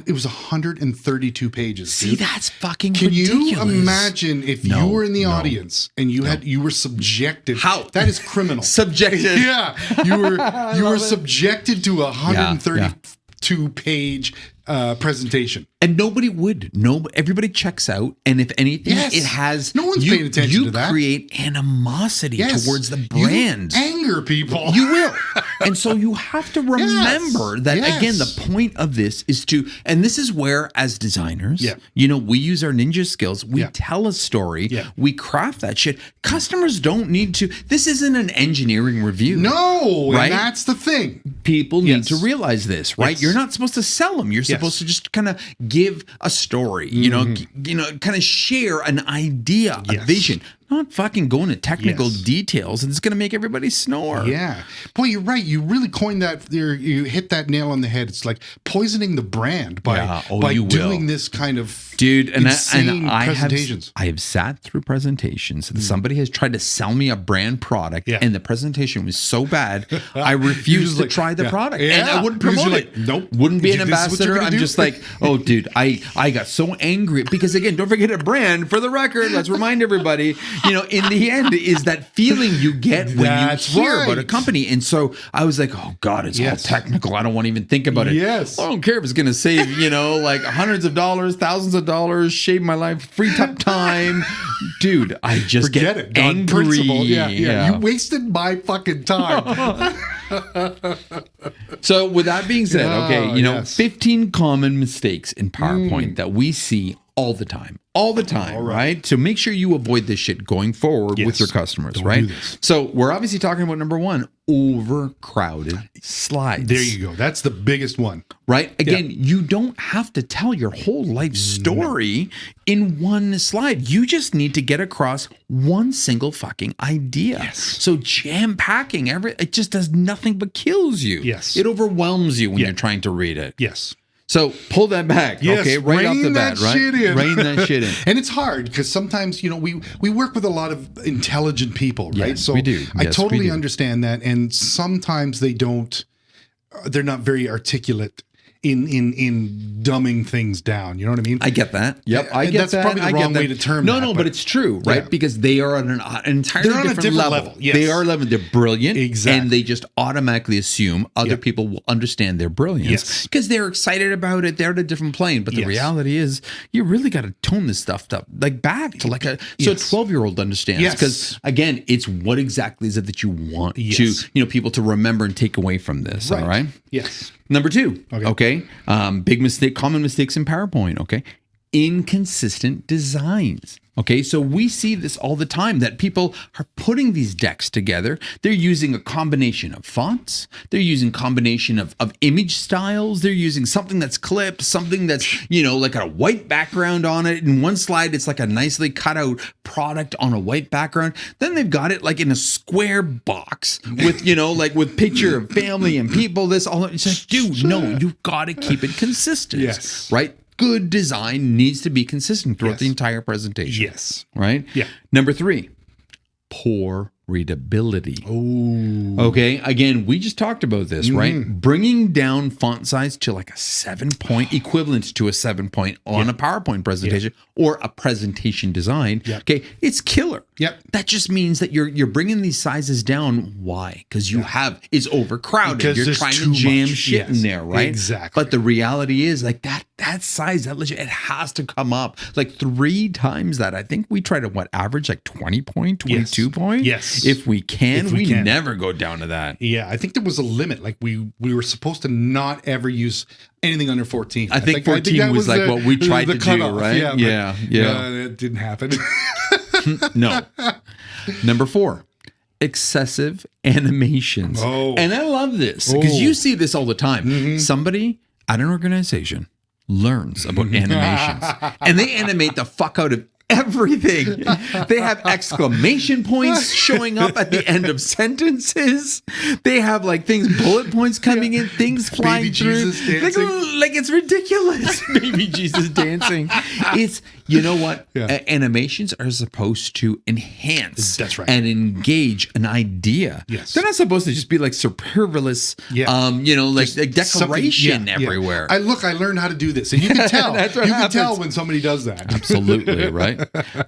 Speaker 1: It was 132 pages.
Speaker 2: See,
Speaker 1: dude.
Speaker 2: That's fucking
Speaker 1: Can
Speaker 2: ridiculous.
Speaker 1: you imagine if you were in the audience and you were subjected?
Speaker 2: How?
Speaker 1: That is criminal.
Speaker 2: Subjected.
Speaker 1: Yeah. You were subjected to a 132 page presentation.
Speaker 2: And nobody would. Everybody checks out. And if anything, it has.
Speaker 1: No one's paying attention to that.
Speaker 2: You create animosity towards the brand.
Speaker 1: You anger people.
Speaker 2: You will. And so you have to remember that, again, the point of this is to, and this is where, as designers, we use our ninja skills. We tell a story. We craft that shit. Customers don't need to. This isn't an engineering review.
Speaker 1: No.
Speaker 2: Right?
Speaker 1: And that's the thing.
Speaker 2: People need to realize this, right? You're not supposed to sell them. You're supposed to just kind of give a story, kind of share an idea, a vision. not fucking going to technical details. And it's going to make everybody snore.
Speaker 1: Yeah. Boy, you're right. You really coined that. You hit that nail on the head. It's like poisoning the brand by doing this kind of insane presentations.
Speaker 2: I have sat through presentations. Somebody has tried to sell me a brand product, and the presentation was so bad, I refused to try the product. And I wouldn't promote it.
Speaker 1: Nope.
Speaker 2: Wouldn't be an ambassador. I'm just like, oh, dude, I got so angry. Because, again, don't forget a brand. For the record, let's remind everybody, in the end, is that feeling you get when you hear about a company. And so I was like, oh, God, it's all technical. I don't want to even think about it.
Speaker 1: Yes.
Speaker 2: I don't care if it's going to save, like hundreds of dollars, thousands of dollars, shave my life, free time. Dude, I just get angry.
Speaker 1: Yeah. You wasted my fucking time.
Speaker 2: So with that being said, 15 common mistakes in PowerPoint that we see all the time, right? So make sure you avoid this shit going forward with your customers, right? So we're obviously talking about number one, overcrowded slides.
Speaker 1: There you go. That's the biggest one.
Speaker 2: Right? Again, you don't have to tell your whole life story in one slide. You just need to get across one single fucking idea.
Speaker 1: Yes.
Speaker 2: So jam packing, it just does nothing but kills you.
Speaker 1: Yes.
Speaker 2: It overwhelms you when you're trying to read it.
Speaker 1: Yes.
Speaker 2: So pull that back, okay? Right off the bat, right? Rein that shit in.
Speaker 1: And it's hard because sometimes, we work with a lot of intelligent people, right?
Speaker 2: Yes, we do.
Speaker 1: I totally understand that. And sometimes they're not very articulate in dumbing things down. You know what I mean?
Speaker 2: I get that. Yep, I get
Speaker 1: that's
Speaker 2: that.
Speaker 1: Probably the wrong way to term that.
Speaker 2: No, but it's true, right? Yeah. Because they are on an entirely different level.
Speaker 1: Yes.
Speaker 2: They are level. They're brilliant.
Speaker 1: Exactly.
Speaker 2: And they just automatically assume other people will understand their brilliance because they're excited about it. They're at a different plane. But the reality is you really got to tone this stuff up back to a 12-year-old understands. Because again, it's what exactly is it that you want to people to remember and take away from this. All right?
Speaker 1: Yes.
Speaker 2: Number two, okay, big mistake, common mistakes in PowerPoint, okay, inconsistent designs. Okay, so we see this all the time that people are putting these decks together. They're using a combination of fonts. They're using combination of image styles. They're using something that's clipped, something that's, like a white background on it. In one slide, it's like a nicely cut out product on a white background. Then they've got it like in a square box with, with picture of family and people, this, all. It's like, dude, no, you've got to keep it consistent.
Speaker 1: Yes.
Speaker 2: Right? Good design needs to be consistent throughout the entire presentation.
Speaker 1: Yes.
Speaker 2: Right?
Speaker 1: Yeah.
Speaker 2: Number three, poor readability.
Speaker 1: Oh.
Speaker 2: Okay. Again, we just talked about this, right? Bringing down font size to like a 7-point equivalent to a 7-point on a PowerPoint presentation or a presentation design. Okay. It's killer.
Speaker 1: Yep.
Speaker 2: That just means that you're bringing these sizes down. Why? Because it's overcrowded. You're trying to jam shit in there, right?
Speaker 1: Exactly.
Speaker 2: But the reality is like that size, that legit, it has to come up like 3 times that. I think we try to average like 20 point, 22 point.
Speaker 1: Yes.
Speaker 2: If we can, we never go down to that.
Speaker 1: Yeah, I think there was a limit. Like we were supposed to not ever use anything under 14.
Speaker 2: I think 14 was like what we tried to do, right? Yeah.
Speaker 1: It didn't happen.
Speaker 2: No. Number 4. Excessive animations.
Speaker 1: Oh.
Speaker 2: And I love this because you see this all the time. Somebody at an organization learns about animations and they animate the fuck out of everything. They have exclamation points showing up at the end of sentences. They have like bullet points coming in, things flying through. Like it's ridiculous. Baby Jesus dancing. It's, you know what? Animations are supposed to enhance and engage an idea.
Speaker 1: Yes.
Speaker 2: They're not supposed to just be like superfluous, like decoration everywhere.
Speaker 1: I learned how to do this. And you can tell. You can tell when somebody does that.
Speaker 2: Absolutely, right?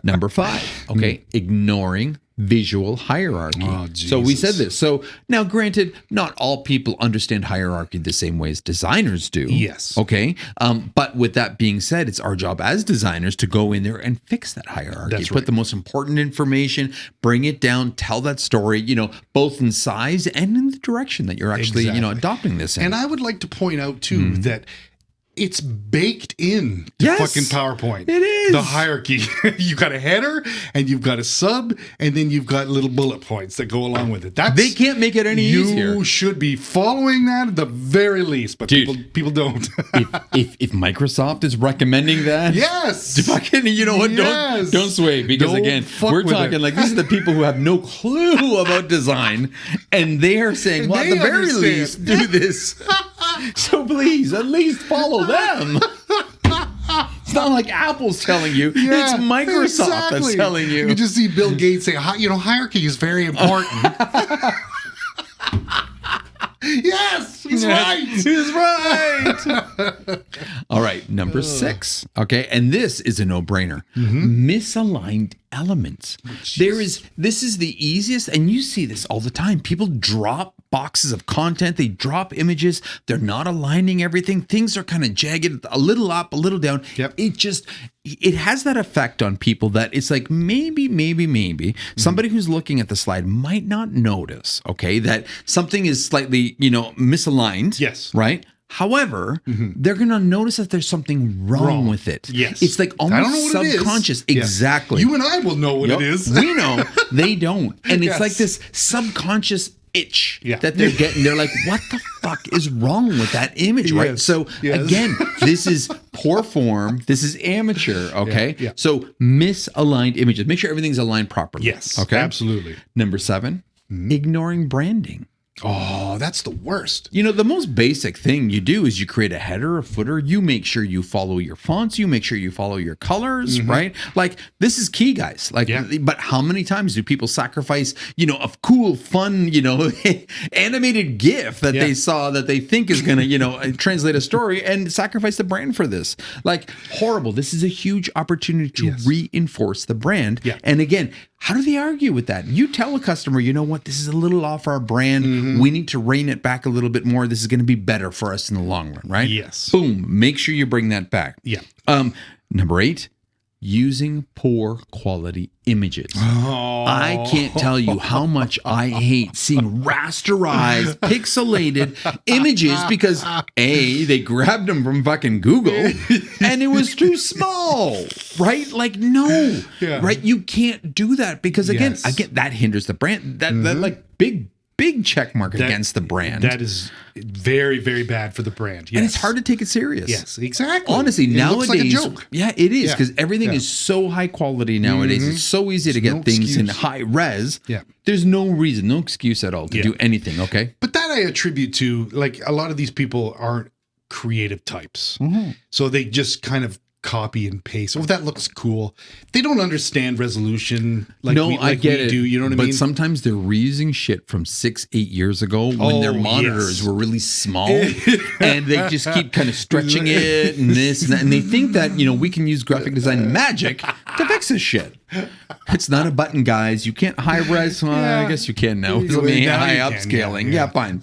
Speaker 2: Number 5, ignoring visual hierarchy.
Speaker 1: Oh, Jesus.
Speaker 2: So we said this. So now, granted, not all people understand hierarchy the same way as designers do.
Speaker 1: Yes.
Speaker 2: Okay. But with that being said, it's our job as designers to go in there and fix that hierarchy.
Speaker 1: That's
Speaker 2: Put the most important information, bring it down, tell that story, both in size and in the direction that you're actually, adopting this in.
Speaker 1: And I would like to point out too that it's baked in to
Speaker 2: Yes,
Speaker 1: fucking PowerPoint.
Speaker 2: it is.
Speaker 1: The hierarchy. You've got a header and you've got a sub and then you've got little bullet points that go along with it.
Speaker 2: They can't make it any easier.
Speaker 1: You should be following that at the very least, but people don't.
Speaker 2: if Microsoft is recommending that,
Speaker 1: yes.
Speaker 2: Fucking, you know what?
Speaker 1: Yes.
Speaker 2: Don't sway, because
Speaker 1: Don't
Speaker 2: again,
Speaker 1: fuck
Speaker 2: we're
Speaker 1: with
Speaker 2: talking
Speaker 1: it.
Speaker 2: like these are the people who have no clue about design, and they are saying, well, at the
Speaker 1: They
Speaker 2: very
Speaker 1: understand.
Speaker 2: least, do this. So please, at least follow them. It's not like Apple's telling you.
Speaker 1: Yeah,
Speaker 2: it's Microsoft
Speaker 1: exactly.
Speaker 2: that's telling you.
Speaker 1: You just see Bill Gates say, hierarchy is very important. Yes, he's right.
Speaker 2: He's right. All right, number 6. Okay, and this is a no-brainer. Misaligned elements. This is the easiest, and you see this all the time. People drop boxes of content, they drop images, they're not aligning everything. Things are kind of jagged, a little up, a little down.
Speaker 1: Yep.
Speaker 2: It has that effect on people that it's like maybe somebody who's looking at the slide might not notice, okay, that something is slightly, misaligned.
Speaker 1: Yes.
Speaker 2: Right? However, they're going to notice that there's something wrong with it.
Speaker 1: Yes.
Speaker 2: It's like almost
Speaker 1: I don't know what it is.
Speaker 2: subconscious.
Speaker 1: Yeah.
Speaker 2: Exactly.
Speaker 1: You and I will know what it is.
Speaker 2: We know. They don't. And it's
Speaker 1: Yes.
Speaker 2: like this subconscious itch
Speaker 1: Yeah.
Speaker 2: that they're getting. They're like, what the fuck is wrong with that image, right?
Speaker 1: Yes.
Speaker 2: So
Speaker 1: Yes.
Speaker 2: again, this is poor form. This is amateur, okay?
Speaker 1: Yeah.
Speaker 2: So misaligned images. Make sure everything's aligned properly.
Speaker 1: Yes,
Speaker 2: Okay?
Speaker 1: absolutely.
Speaker 2: Number 7, ignoring branding.
Speaker 1: Oh, that's the worst.
Speaker 2: The most basic thing you do is you create a header, a footer. You make sure you follow your fonts. You make sure you follow your colors, right? Like, this is key, guys. Like, but how many times do people sacrifice, a cool, fun, animated GIF that they saw that they think is going to, translate a story and sacrifice the brand for this? Like, horrible. This is a huge opportunity to reinforce the brand.
Speaker 1: Yeah.
Speaker 2: And again, how do they argue with that? You tell a customer, you know what, this is a little off our brand. We need to rein it back a little bit more. This is going to be better for us in the long run, right?
Speaker 1: Yes.
Speaker 2: Boom. Make sure you bring that back.
Speaker 1: Yeah.
Speaker 2: Number 8, using poor quality images.
Speaker 1: Oh.
Speaker 2: I can't tell you how much I hate seeing rasterized, pixelated images because A, they grabbed them from fucking Google and it was too small, right? Like, no, right? You can't do that because again, that hinders the brand. That like big check mark against the brand.
Speaker 1: That is very, very bad for the brand. Yes.
Speaker 2: And it's hard to take it serious.
Speaker 1: Yes, exactly.
Speaker 2: Honestly,
Speaker 1: it
Speaker 2: nowadays,
Speaker 1: looks like a joke.
Speaker 2: yeah, it is because
Speaker 1: Yeah.
Speaker 2: everything is so high quality nowadays. It's so easy to get
Speaker 1: no
Speaker 2: things in
Speaker 1: excuse.
Speaker 2: high res.
Speaker 1: Yeah.
Speaker 2: There's no reason, no excuse at all to do anything. Okay.
Speaker 1: But that I attribute to, like, a lot of these people aren't creative types. So they just kind of copy and paste. Oh, that looks cool. They don't understand resolution like
Speaker 2: I get it.
Speaker 1: do. You know what I mean?
Speaker 2: But sometimes they're reusing shit from 6-8 years ago when their monitors were really small and they just keep kind of stretching it and this and that. And they think that, we can use graphic design magic to fix this shit. It's not a button, guys. You can't high res. Well, I guess you can now. It's only
Speaker 1: Now
Speaker 2: high
Speaker 1: you can,
Speaker 2: upscaling.
Speaker 1: yeah.
Speaker 2: Fine.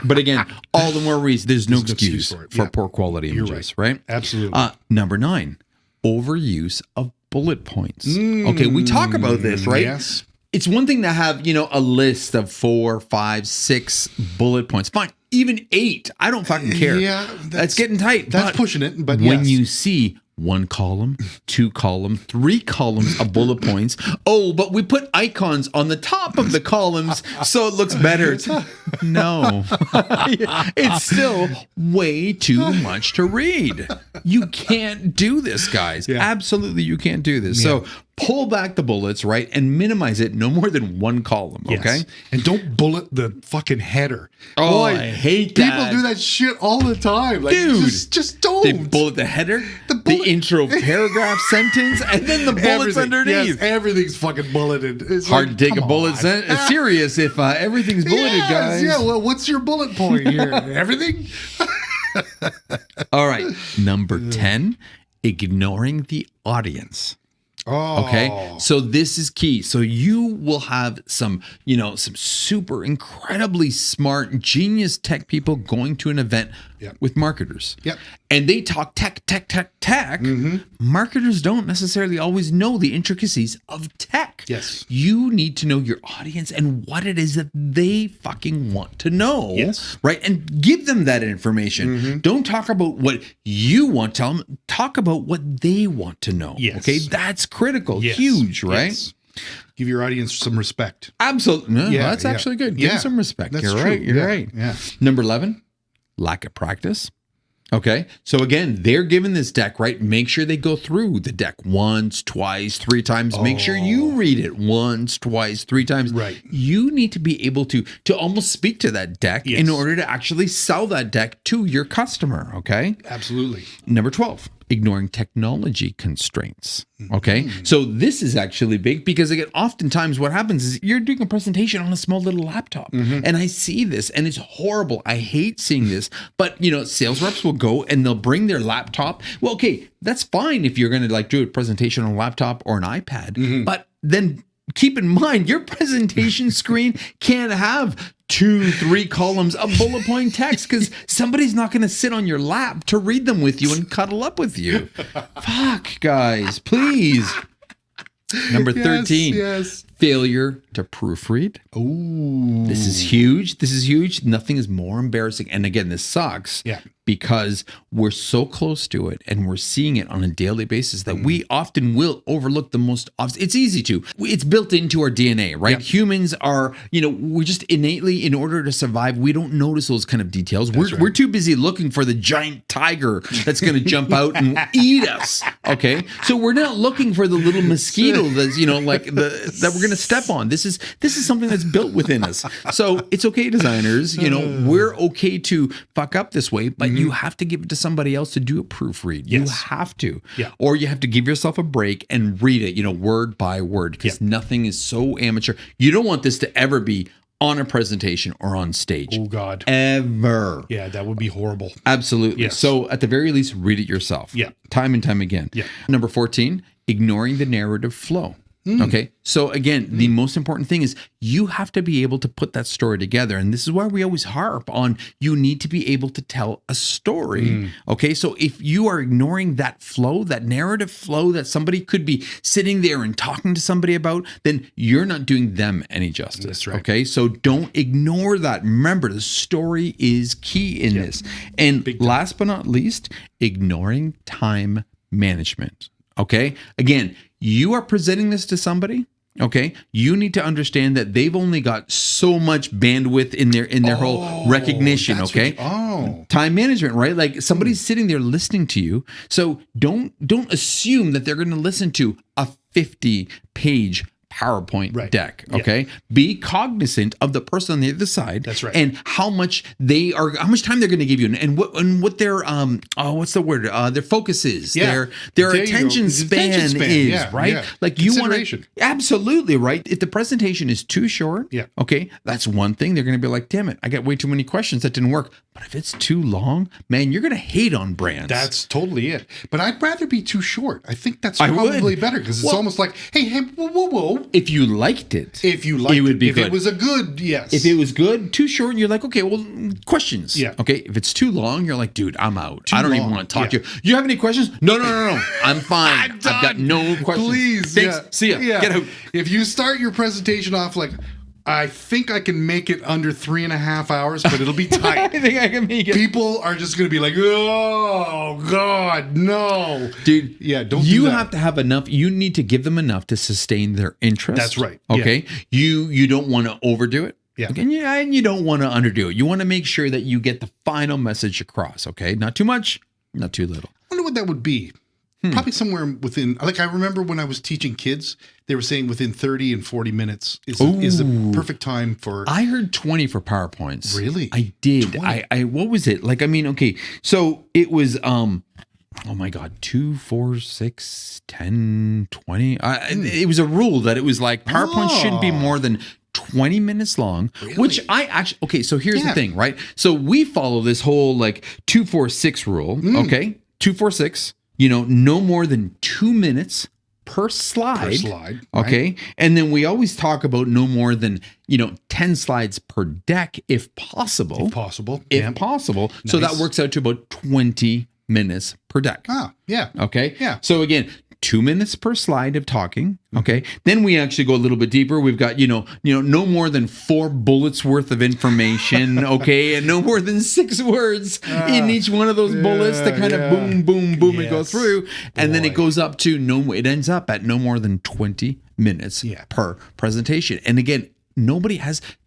Speaker 2: But again, all the more reason there's no excuse
Speaker 1: for it.
Speaker 2: for
Speaker 1: Yeah.
Speaker 2: poor quality images, right?
Speaker 1: Absolutely.
Speaker 2: Number 9, overuse of bullet points. Okay, we talk about this, right?
Speaker 1: Yes.
Speaker 2: It's one thing to have, a list of 4, 5, 6 bullet points. Fine. Even 8. I don't fucking care.
Speaker 1: Yeah,
Speaker 2: that's getting tight.
Speaker 1: That's
Speaker 2: But
Speaker 1: pushing it. But
Speaker 2: when
Speaker 1: yes.
Speaker 2: you see 1 column, 2 column, 3 columns of bullet points. Oh, but we put icons on the top of the columns so it looks better. No, it's still way too much to read. You can't do this, guys.
Speaker 1: Yeah.
Speaker 2: Absolutely, you can't do this. So pull back the bullets, right? And minimize it no more than 1 column, okay?
Speaker 1: Yes. And don't bullet the fucking header.
Speaker 2: Oh,
Speaker 1: Boy,
Speaker 2: I hate
Speaker 1: people
Speaker 2: that.
Speaker 1: do that shit all the time. Like,
Speaker 2: Dude,
Speaker 1: just don't.
Speaker 2: They bullet the header, the intro paragraph sentence, and then the bullets
Speaker 1: Everything.
Speaker 2: underneath.
Speaker 1: Yes, everything's fucking bulleted. It's
Speaker 2: Hard
Speaker 1: like,
Speaker 2: to take a
Speaker 1: come
Speaker 2: bullet
Speaker 1: on.
Speaker 2: serious if everything's bulleted,
Speaker 1: Yes,
Speaker 2: guys.
Speaker 1: Yeah, well, what's your bullet point here? Everything?
Speaker 2: All right. Number 10, ignoring the audience.
Speaker 1: Oh.
Speaker 2: Okay. So this is key. So you will have some super incredibly smart, genius tech people going to an event with marketers.
Speaker 1: Yep.
Speaker 2: And they talk tech. Mm-hmm. Marketers don't necessarily always know the intricacies of tech.
Speaker 1: Yes.
Speaker 2: You need to know your audience and what it is that they fucking want to know.
Speaker 1: Yes.
Speaker 2: Right. And give them that information. Mm-hmm. Don't talk about what you want to tell them. Talk about what they want to know.
Speaker 1: Yes.
Speaker 2: Okay. That's critical.
Speaker 1: Yes.
Speaker 2: Huge, right?
Speaker 1: Yes. Give your audience some respect.
Speaker 2: Absolutely. No, that's actually good. Give them some respect.
Speaker 1: That's
Speaker 2: You're
Speaker 1: true.
Speaker 2: right. You're right.
Speaker 1: Yeah.
Speaker 2: Number 11, lack of practice. Okay. So again, they're given this deck, right? Make sure they go through the deck once, twice, 3 times. Make sure you read it once, twice, 3 times.
Speaker 1: Right.
Speaker 2: You need to be able to almost speak to that deck in order to actually sell that deck to your customer. Okay.
Speaker 1: Absolutely.
Speaker 2: Number 12, ignoring technology constraints. Okay. So this is actually big because again, oftentimes what happens is you're doing a presentation on a small little laptop and I see this and it's horrible. I hate seeing this, but sales reps will go and they'll bring their laptop. Well, okay, that's fine if you're going to do a presentation on a laptop or an iPad, but then keep in mind your presentation screen can't have 2-3 columns of bullet point text because somebody's not going to sit on your lap to read them with you and cuddle up with you. Fuck, guys, please. Number 13, failure to proofread.
Speaker 1: Ooh.
Speaker 2: This is huge. This is huge. Nothing is more embarrassing. And again, this sucks because we're so close to it and we're seeing it on a daily basis that we often will overlook the most obvious. It's easy to. It's built into our DNA, right? Humans are, we're just innately, in order to survive, we don't notice those kind of details. We're too busy looking for the giant tiger that's going to jump out and eat us. Okay. So we're not looking for the little mosquito that's, that we're going to step on. This is something that's built within us. So it's okay, designers, we're okay to fuck up this way, but you have to give it to somebody else to do a proofread. You have to. Or you have to give yourself a break and read it, word by word, because nothing is so amateur. You don't want this to ever be on a presentation or on stage.
Speaker 1: Oh, God.
Speaker 2: Ever.
Speaker 1: Yeah, that would be horrible.
Speaker 2: Absolutely.
Speaker 1: Yes.
Speaker 2: So at the very least, read it yourself.
Speaker 1: Yeah.
Speaker 2: Time and time again.
Speaker 1: Yeah.
Speaker 2: Number 14, ignoring the narrative flow. Okay. So again, the most important thing is you have to be able to put that story together. And this is why we always harp on you need to be able to tell a story. Okay. So if you are ignoring that flow, that narrative flow that somebody could be sitting there and talking to somebody about, then you're not doing them any justice.
Speaker 1: That's right.
Speaker 2: Okay. So don't ignore that. Remember, the story is key in this. And last but not least, ignoring time management. Okay. Again, you are presenting this to somebody. Okay. You need to understand that they've only got so much bandwidth in their whole recognition. Okay. Time management, right? Like somebody's sitting there listening to you. So don't assume that they're going to listen to a 50-page PowerPoint deck. Okay. Be cognizant of the person on the other side.
Speaker 1: That's right.
Speaker 2: And how much time they're going to give you and what their, what's the word? Their focus is, their attention span is, right?
Speaker 1: Yeah.
Speaker 2: Like you want to, absolutely, right? If the presentation is too short, okay, that's one thing. They're going to be like, damn it, I got way too many questions. That didn't work. But if it's too long, man, you're going to hate on brands.
Speaker 1: That's totally it. But I'd rather be too short. I think that's probably better because it's almost like, hey, whoa.
Speaker 2: If you liked it.
Speaker 1: If you liked
Speaker 2: it, would be
Speaker 1: if
Speaker 2: good.
Speaker 1: It was a good, yes.
Speaker 2: If it was good, too short, you're like, okay, well, questions.
Speaker 1: Yeah.
Speaker 2: Okay. If it's too long, you're like, dude, I'm out. I don't even want to talk to you. You have any questions? No. I'm fine. I've got no questions.
Speaker 1: Please.
Speaker 2: Thanks. See ya. Get out.
Speaker 1: If you start your presentation off like, I think I can make it under 3.5 hours, but it'll be tight.
Speaker 2: I think I can make it.
Speaker 1: People are just going to be like, oh, God, no.
Speaker 2: Dude,
Speaker 1: don't do that.
Speaker 2: You have to have enough. You need to give them enough to sustain their interest.
Speaker 1: That's right.
Speaker 2: Okay. Yeah. You don't want to overdo it.
Speaker 1: Yeah.
Speaker 2: Okay? And you don't want to underdo it. You want to make sure that you get the final message across. Okay. Not too much, not too little.
Speaker 1: I wonder what that would be. Probably somewhere within, like I remember when I was teaching kids, they were saying within 30 and 40 minutes is the perfect time for.
Speaker 2: I heard 20 for PowerPoints.
Speaker 1: Really?
Speaker 2: I did.
Speaker 1: 20?
Speaker 2: I what was it? Like, I mean, okay. So it was, oh my God, 2, 4, 6, 10, 20. It was a rule that it was like PowerPoint shouldn't be more than 20 minutes long, which I actually, okay. So here's the thing, right? So we follow this whole like 2-4-6 rule. Okay. 2-4-6. No more than 2 minutes per slide.
Speaker 1: Right?
Speaker 2: Okay. And then we always talk about no more than, 10 slides per deck if possible. If possible. Nice. So that works out to about 20 minutes per deck.
Speaker 1: Ah, yeah.
Speaker 2: Okay.
Speaker 1: Yeah.
Speaker 2: So again, 2 minutes per slide of talking. Okay. Then we actually go a little bit deeper. We've got, no more than 4 bullets worth of information. Okay. And no more than 6 words in each one of those bullets to kind of boom, boom, boom and go through. And then it goes up to it ends up at no more than 20 minutes per presentation. And again,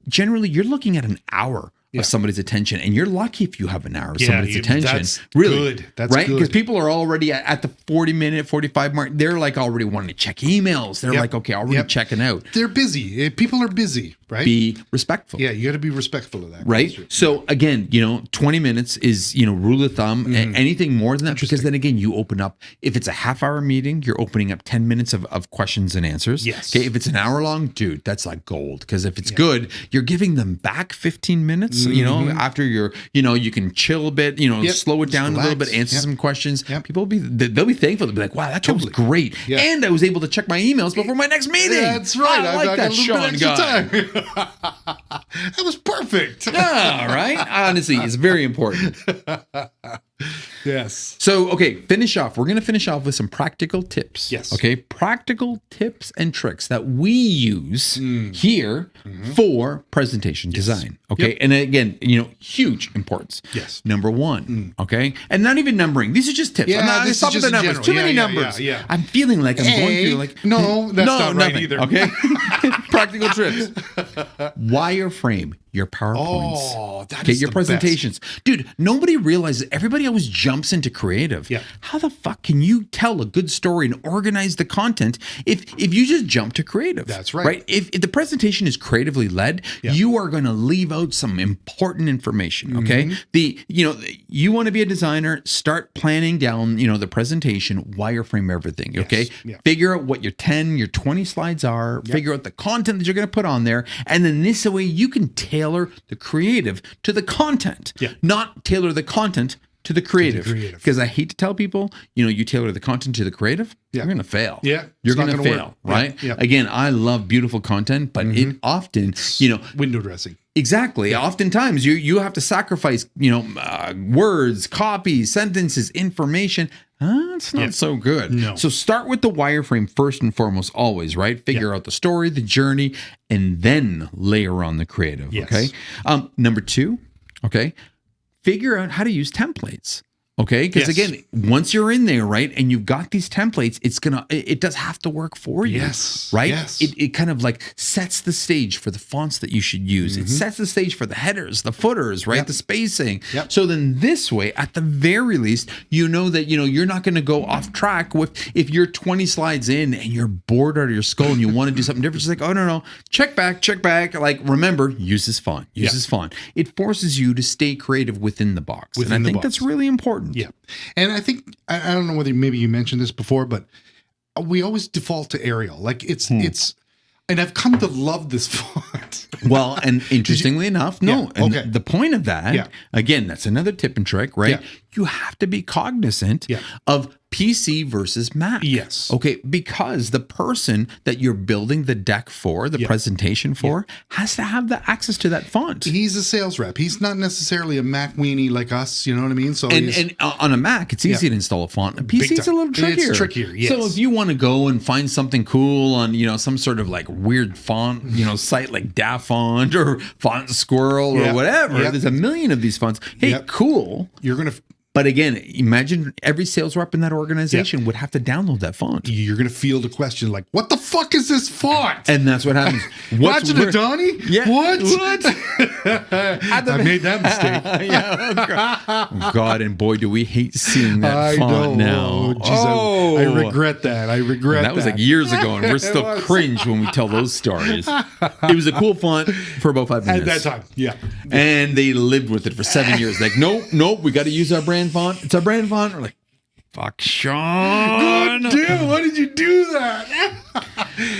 Speaker 2: generally you're looking at an hour of somebody's attention, and you're lucky if you have an hour of somebody's attention.
Speaker 1: That's good. That's
Speaker 2: right,
Speaker 1: good.
Speaker 2: because people are already at the 40-minute, 45 mark. They're like already wanting to check emails. They're like, okay, already checking out.
Speaker 1: They're busy. People are busy, right?
Speaker 2: Be respectful.
Speaker 1: Yeah, you got to be respectful of that.
Speaker 2: Right. So again, 20 minutes is rule of thumb. Anything more than that, because then again, you open up. If it's a half-hour meeting, you're opening up 10 minutes of questions and answers.
Speaker 1: Yes.
Speaker 2: Okay. If it's an hour long, dude, that's like gold. Because if it's good, you're giving them back 15 minutes. After you're, you can chill a bit, slow it down a little bit, answer some questions. People they'll be thankful. They'll be like, wow, that was great. Yeah. And I was able to check my emails before my next meeting.
Speaker 1: That's right.
Speaker 2: I like that Sean guy.
Speaker 1: That was perfect.
Speaker 2: Yeah, right? Honestly, it's very important.
Speaker 1: Yes.
Speaker 2: So, okay, finish off. We're going to finish off with some practical tips.
Speaker 1: Yes.
Speaker 2: Okay, practical tips and tricks that we use here for presentation design. Okay, and again, huge importance.
Speaker 1: Yes.
Speaker 2: Number 1, okay, and not even numbering. These are just tips.
Speaker 1: Yeah,
Speaker 2: I'm not
Speaker 1: this
Speaker 2: stop
Speaker 1: is
Speaker 2: with the
Speaker 1: just
Speaker 2: numbers.
Speaker 1: general.
Speaker 2: Too many numbers.
Speaker 1: Yeah.
Speaker 2: I'm feeling like I'm going through like
Speaker 1: no, that's not right either.
Speaker 2: Okay, practical trips. Wireframe your PowerPoints.
Speaker 1: Oh, that
Speaker 2: okay,
Speaker 1: is
Speaker 2: your
Speaker 1: the
Speaker 2: presentations.
Speaker 1: best.
Speaker 2: Dude, nobody realizes, everybody always jumps into creative.
Speaker 1: Yeah.
Speaker 2: How the fuck can you tell a good story and organize the content if you just jump to creative?
Speaker 1: That's right.
Speaker 2: Right? If the presentation is creatively led, you are going to leave out some important information, okay? You want to be a designer, start planning down, the presentation, wireframe everything, okay?
Speaker 1: Yeah.
Speaker 2: Figure out what your 10, your 20 slides are, figure out the content that you're going to put on there, and then this way you can tailor the creative to the content, not tailor the content to the creative. Because I hate to tell people, you tailor the content to the creative, you're going to fail.
Speaker 1: Yeah.
Speaker 2: You're going to fail,
Speaker 1: work.
Speaker 2: right?
Speaker 1: Yeah.
Speaker 2: Again, I love beautiful content, but it often,
Speaker 1: window dressing.
Speaker 2: Exactly. Yeah. Oftentimes you have to sacrifice, words, copies, sentences, information. It's not so good.
Speaker 1: No.
Speaker 2: So start with the wireframe first and foremost, always, right? Figure out the story, the journey, and then layer on the creative.
Speaker 1: Yes.
Speaker 2: Okay. Number 2, okay, figure out how to use templates. Okay. Because again, once you're in there, right, and you've got these templates, it does have to work for you.
Speaker 1: Yes.
Speaker 2: Right.
Speaker 1: Yes.
Speaker 2: It kind of like sets the stage for the fonts that you should use. It sets the stage for the headers, the footers, right? The spacing.
Speaker 1: Yep.
Speaker 2: So then this way, at the very least, that, you're not going to go off track if you're 20 slides in and you're bored out of your skull and you want to do something different. It's like, oh, no. Check back. Like, remember, use this font. Use this font. It forces you to stay creative within the box. And I think that's really important.
Speaker 1: Yeah. And I think, I don't know whether maybe you mentioned this before, but we always default to Arial. Like it's, and I've come to love this font.
Speaker 2: Well, and interestingly enough, no.
Speaker 1: Yeah.
Speaker 2: And
Speaker 1: Okay.
Speaker 2: the point of that, again, that's another tip and trick, right?
Speaker 1: Yeah.
Speaker 2: You have to be cognizant of PC versus Mac.
Speaker 1: Yes.
Speaker 2: Okay, because the person that you're building the deck for, the presentation for, has to have the access to that font.
Speaker 1: He's a sales rep. He's not necessarily a Mac weenie like us. You know what I mean? So
Speaker 2: and on a Mac, it's easy to install a font. A PC is a little trickier.
Speaker 1: It's trickier. Yes.
Speaker 2: So if you want to go and find something cool on some sort of like weird font, site like DaFont or Font Squirrel or whatever, there's a million of these fonts. Hey, cool.
Speaker 1: You're gonna.
Speaker 2: But again, imagine every sales rep in that organization would have to download that font.
Speaker 1: You're going to field a question like, what the fuck is this font?
Speaker 2: And that's what happens.
Speaker 1: Imagine a Donnie?
Speaker 2: Yeah.
Speaker 1: What? I made that mistake.
Speaker 2: Oh, God, and boy, do we hate seeing that font now.
Speaker 1: Oh, geez, I regret that.
Speaker 2: That was like years ago, and we're still cringe when we tell those stories. It was a cool font for about 5 minutes.
Speaker 1: At that time, yeah.
Speaker 2: And they lived with it for 7 years. Like, nope, we got to use our brand font. It's our brand font. We're like, fuck, Sean.
Speaker 1: God damn, why did you do that?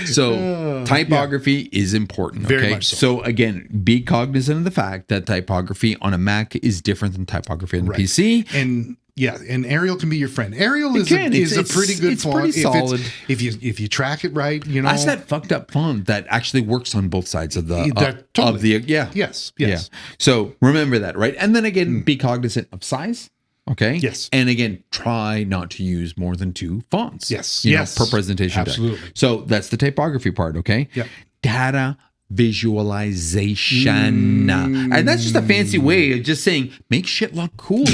Speaker 2: So typography is important. Okay.
Speaker 1: Very much so.
Speaker 2: So again, be cognizant of the fact that typography on a Mac is different than typography on the PC.
Speaker 1: And Yeah, and Arial can be your friend. Arial is a pretty good font.
Speaker 2: Pretty solid.
Speaker 1: If you track it right, you know.
Speaker 2: That's that fucked up font that actually works on both sides of the
Speaker 1: Yes.
Speaker 2: Yeah. So remember that, right? And then again, be cognizant of size. Okay.
Speaker 1: Yes.
Speaker 2: And again, try not to use more than 2 fonts.
Speaker 1: Yes.
Speaker 2: You know, per presentation deck.
Speaker 1: Absolutely.
Speaker 2: So that's the typography part. Okay.
Speaker 1: Yep.
Speaker 2: Data visualization. And that's just a fancy way of just saying, make shit look cool.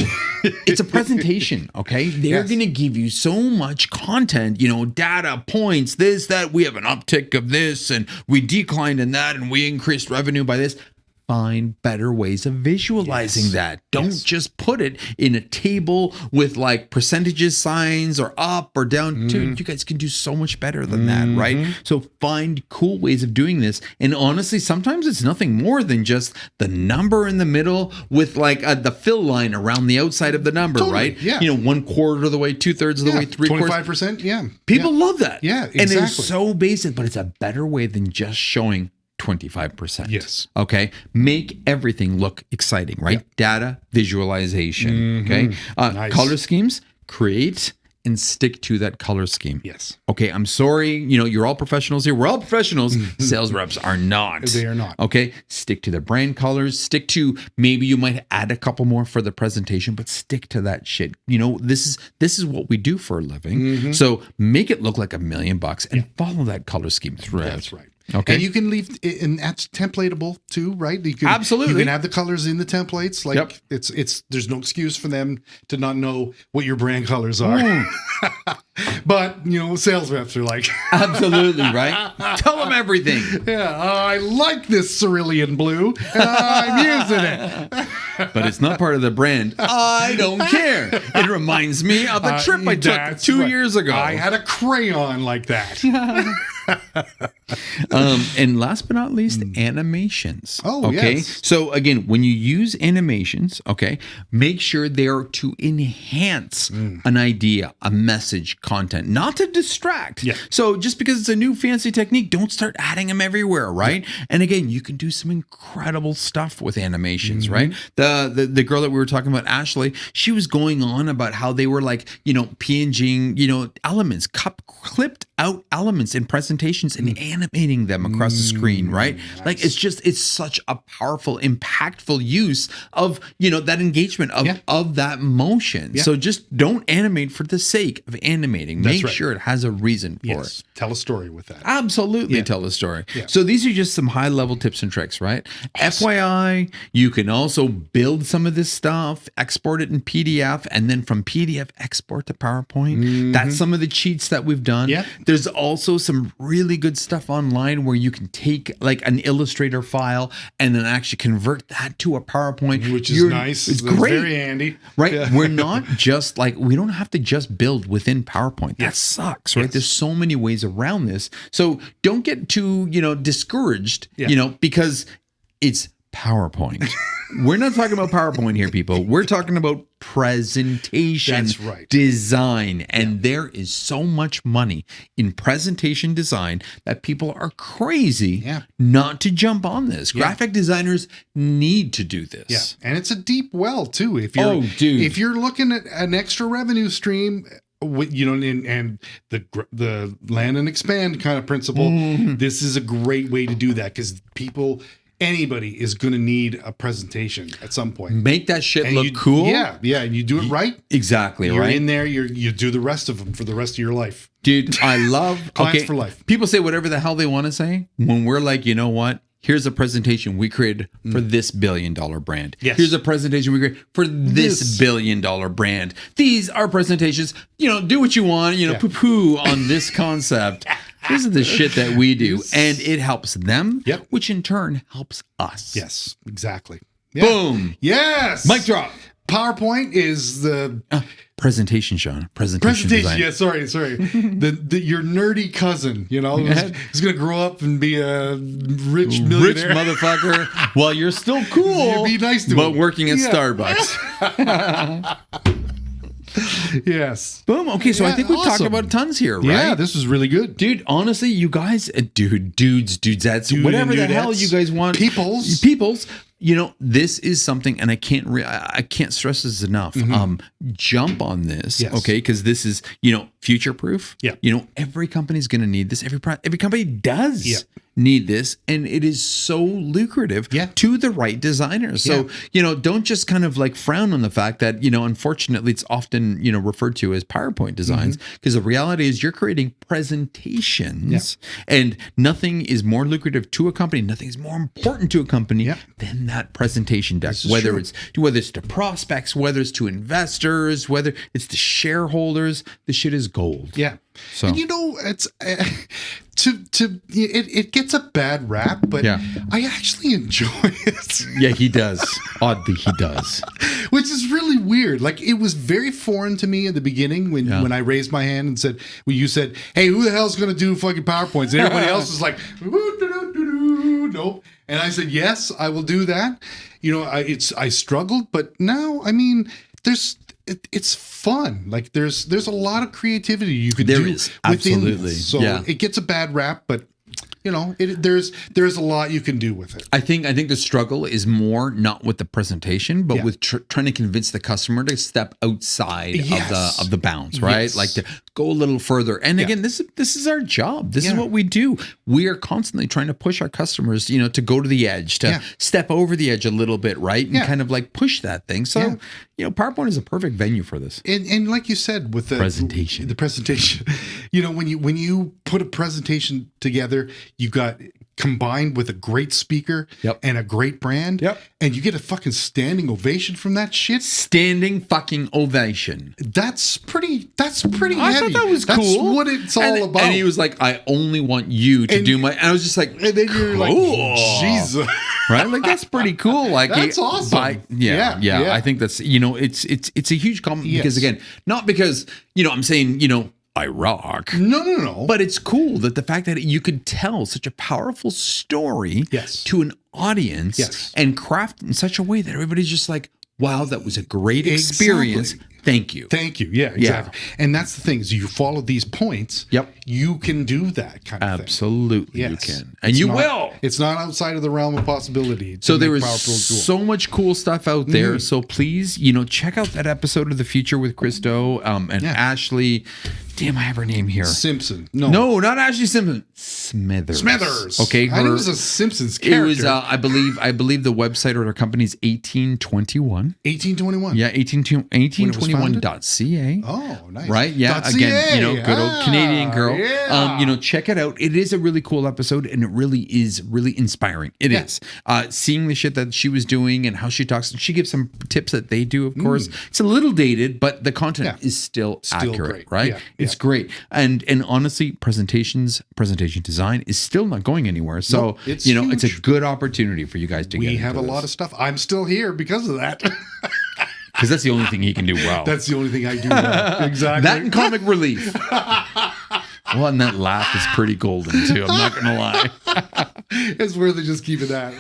Speaker 2: It's a presentation, okay? They're going to give you so much content, you know, data points, this, that, we have an uptick of this, and we declined in that, and we increased revenue by this. Find better ways of visualizing that. Don't just put it in a table with like percentages signs or up or down. Dude, you guys can do so much better than that, right? So find cool ways of doing this. And honestly, sometimes it's nothing more than just the number in the middle with like the fill line around the outside of the number, right?
Speaker 1: Yeah.
Speaker 2: You know, 1/4 of the way, 2/3 of the way, 3/4.
Speaker 1: 25%. Yeah.
Speaker 2: People love that.
Speaker 1: Yeah, exactly.
Speaker 2: And it's so basic, but it's a better way than just showing 25%.
Speaker 1: Yes.
Speaker 2: Okay. Make everything look exciting, right? Data visualization. Okay.
Speaker 1: Nice.
Speaker 2: Color schemes, create and stick to that color scheme.
Speaker 1: Yes.
Speaker 2: Okay. I'm sorry. You know, you're all professionals here. We're all professionals. Sales reps are not.
Speaker 1: They are not.
Speaker 2: Okay. Stick to the brand colors. Stick to, maybe you might add a couple more for the presentation, but stick to that shit. You know, this is what we do for a living. So make it look like $1 million and follow that color scheme throughout.
Speaker 1: That's right.
Speaker 2: Okay.
Speaker 1: And you can leave, and that's templatable too, right? You can,
Speaker 2: Absolutely.
Speaker 1: You can have the colors in the templates. Like it's there's no excuse for them to not know what your brand colors are. But, you know, sales reps are like,
Speaker 2: absolutely, right? Tell them everything.
Speaker 1: Yeah, I like this cerulean blue, and I'm using it.
Speaker 2: But it's not part of the brand. I don't care. It reminds me of the trip I took 2 years ago.
Speaker 1: I had a crayon like that.
Speaker 2: And last but not least, animations.
Speaker 1: Oh,
Speaker 2: okay.
Speaker 1: yes.
Speaker 2: So again, when you use animations, okay, make sure they are to enhance an idea, a message, content, not to distract.
Speaker 1: Yeah.
Speaker 2: So just because it's a new fancy technique, don't start adding them everywhere, right? Yeah. And again, you can do some incredible stuff with animations, right? The girl that we were talking about, Ashley, she was going on about how they were like, you know, PNGing, you know, elements, clipped out elements in presentations and animating them across the screen, right? Nice. Like it's such a powerful, impactful use of, you know, that engagement of that motion. Yeah. So just don't animate for the sake of animating. Make sure it has a reason for it.
Speaker 1: Tell a story with that.
Speaker 2: Absolutely tell a story. Yeah. So these are just some high level tips and tricks, right? Awesome. FYI, you can also build some of this stuff, export it in PDF, and then from PDF export to PowerPoint. That's some of the cheats that we've done. Yeah. There's also some really good stuff online where you can take like an Illustrator file and then actually convert that to a PowerPoint.
Speaker 1: Which is nice.
Speaker 2: It's great.
Speaker 1: Very handy.
Speaker 2: Right? Yeah. We're not just like, we don't have to just build within PowerPoint. That sucks, right? There's so many ways around this. So don't get too, you know, discouraged, you know, because it's PowerPoint. We're not talking about PowerPoint here, people. We're talking about presentation design. And there is so much money in presentation design that people are crazy not to jump on this. Graphic designers need to do this.
Speaker 1: Yeah. And it's a deep well too. If you're looking at an extra revenue stream, you know, and the land and expand kind of principle, this is a great way to do that, because anybody is going to need a presentation at some point.
Speaker 2: Make that shit look cool.
Speaker 1: Yeah, and you do it right.
Speaker 2: Exactly,
Speaker 1: you're
Speaker 2: right.
Speaker 1: in there, you do the rest of them for the rest of your life.
Speaker 2: Dude, I love
Speaker 1: clients for life.
Speaker 2: People say whatever the hell they want to say. When we're like, you know what? Here's a presentation we created for this $1 billion brand. Yes. Here's a presentation we created for this $1 billion brand. These are presentations, you know, do what you want, you know, poo-poo on this concept. This is the shit that we do. And it helps them, which in turn helps us.
Speaker 1: Yes, exactly.
Speaker 2: Yeah. Boom.
Speaker 1: Yes.
Speaker 2: Mic drop.
Speaker 1: PowerPoint is the
Speaker 2: presentation, Sean. Presentation. Design.
Speaker 1: Yeah, sorry. Your nerdy cousin, you know, is going to grow up and be a rich millionaire.
Speaker 2: Rich motherfucker. While you're still cool.
Speaker 1: Be nice to him.
Speaker 2: But working at Starbucks.
Speaker 1: Yes.
Speaker 2: Boom. Okay, so I think we've talked about tons here, right?
Speaker 1: Yeah, this was really good.
Speaker 2: Dude, honestly, you guys, dudettes, whatever the hell you guys want.
Speaker 1: Peoples.
Speaker 2: this is something, and I can't stress this enough. Jump on this, okay? Because this is, future proof.
Speaker 1: Yeah.
Speaker 2: Every company's going to need this. Every company does need this, and it is so lucrative to the right designers. So, don't just kind of like frown on the fact that, unfortunately, it's often, referred to as PowerPoint designs, because the reality is you're creating presentations, and nothing is more lucrative to a company, nothing is more important to a company than that presentation deck, whether it's to prospects, whether it's to investors, whether it's to shareholders. The shit is gold.
Speaker 1: Yeah.
Speaker 2: So,
Speaker 1: and it's it gets a bad rap, but I actually enjoy it.
Speaker 2: Yeah, he does. Oddly, he does.
Speaker 1: Which is really weird. Like, it was very foreign to me in the beginning when I raised my hand and said, you said, hey, who the hell's going to do fucking PowerPoints? And everybody else was like, nope. And I said, yes, I will do that. I struggled, but now, I mean, it's fun. Like, there's a lot of creativity you could do
Speaker 2: is, absolutely.
Speaker 1: within this. So it gets a bad rap, but there's a lot you can do with it.
Speaker 2: I think the struggle is more not with the presentation, but with trying to convince the customer to step outside of the bounds, right? Yes. Like to go a little further. And again, this is our job. This is what we do. We are constantly trying to push our customers, to go to the edge, to step over the edge a little bit, right? And kind of like push that thing. So, PowerPoint is a perfect venue for this.
Speaker 1: And like you said, with the presentation, when you put a presentation together, you got combined with a great speaker and a great brand, and you get a fucking standing ovation from that shit.
Speaker 2: Standing fucking ovation.
Speaker 1: That's pretty
Speaker 2: I
Speaker 1: heavy.
Speaker 2: thought that was cool.
Speaker 1: That's what it's all about.
Speaker 2: And he was like, I only want you to do my... And I was just like,
Speaker 1: and then you're like, Jesus.
Speaker 2: Right? Like, that's pretty cool. Like,
Speaker 1: that's awesome.
Speaker 2: I think that's, it's a huge compliment because, again, not because, I'm saying, I rock.
Speaker 1: No.
Speaker 2: But it's cool that the fact that you could tell such a powerful story to an audience and craft in such a way that everybody's just like, wow, that was a great experience.
Speaker 1: Exactly.
Speaker 2: Thank you.
Speaker 1: Yeah, exactly. And that's the thing is you follow these points. You can do that kind of thing.
Speaker 2: Absolutely, you can. And you will.
Speaker 1: It's not outside of the realm of possibility.
Speaker 2: So there is so much cool stuff out there. So please, check out that episode of The Future with Christo and Ashley. Damn, I have her name here.
Speaker 1: Simpson.
Speaker 2: No, not Ashley Simpson. Smithers. Okay,
Speaker 1: I knew it was a Simpsons character.
Speaker 2: It was, I believe the website or her company's 1821.
Speaker 1: 1821.
Speaker 2: Yeah, 1821.ca.
Speaker 1: Oh, nice.
Speaker 2: Right? Yeah. Again, good old Canadian girl. Yeah. Check it out. It is a really cool episode, and it really is really inspiring. It is. Seeing the shit that she was doing and how she talks. She gives some tips that they do, of course. It's a little dated, but the content is still accurate,
Speaker 1: great.
Speaker 2: right?
Speaker 1: Yeah.
Speaker 2: It's great. And honestly, presentation design is still not going anywhere. So,
Speaker 1: it's
Speaker 2: it's a good opportunity for you guys to get into
Speaker 1: We have a lot of stuff. I'm still here because of that.
Speaker 2: Because that's the only thing he can do well.
Speaker 1: That's the only thing I do well. Exactly.
Speaker 2: That and comic relief. Well, and that laugh is pretty golden, too. I'm not going to lie.
Speaker 1: It's worth it just keeping that.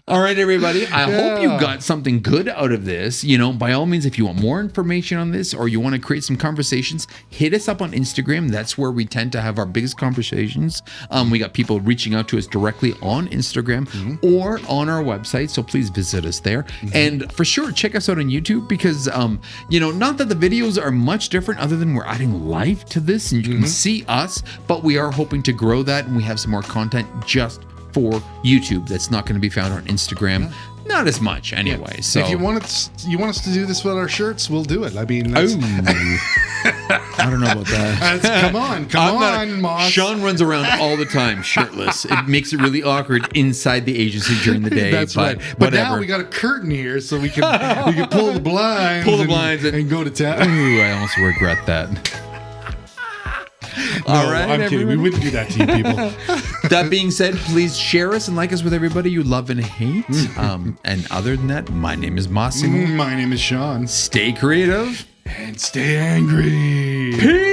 Speaker 2: All right, everybody. I hope you got something good out of this. By all means, if you want more information on this or you want to create some conversations, hit us up on Instagram. That's where we tend to have our biggest conversations. We got people reaching out to us directly on Instagram or on our website. So please visit us there. And for sure, check us out on YouTube because, not that the videos are much different other than we're adding life to this and you can see us, but we are hoping to grow that and we have some more content just for YouTube that's not going to be found on Instagram. Not as much anyway. So
Speaker 1: if you want us to do this with our shirts, we'll do it. I mean,
Speaker 2: I don't know about that.
Speaker 1: Come on, Moss.
Speaker 2: Sean runs around all the time shirtless. It makes it really awkward inside the agency during the day.
Speaker 1: That's right. But now we got a curtain here, so we can pull the blinds, and go to town.
Speaker 2: Ooh, I almost regret that.
Speaker 1: All right, I'm kidding. We wouldn't do that to you people.
Speaker 2: That being said, please share us and like us with everybody you love and hate. And other than that, my name is Massimo.
Speaker 1: My name is Sean.
Speaker 2: Stay creative
Speaker 1: and stay angry.
Speaker 2: Peace.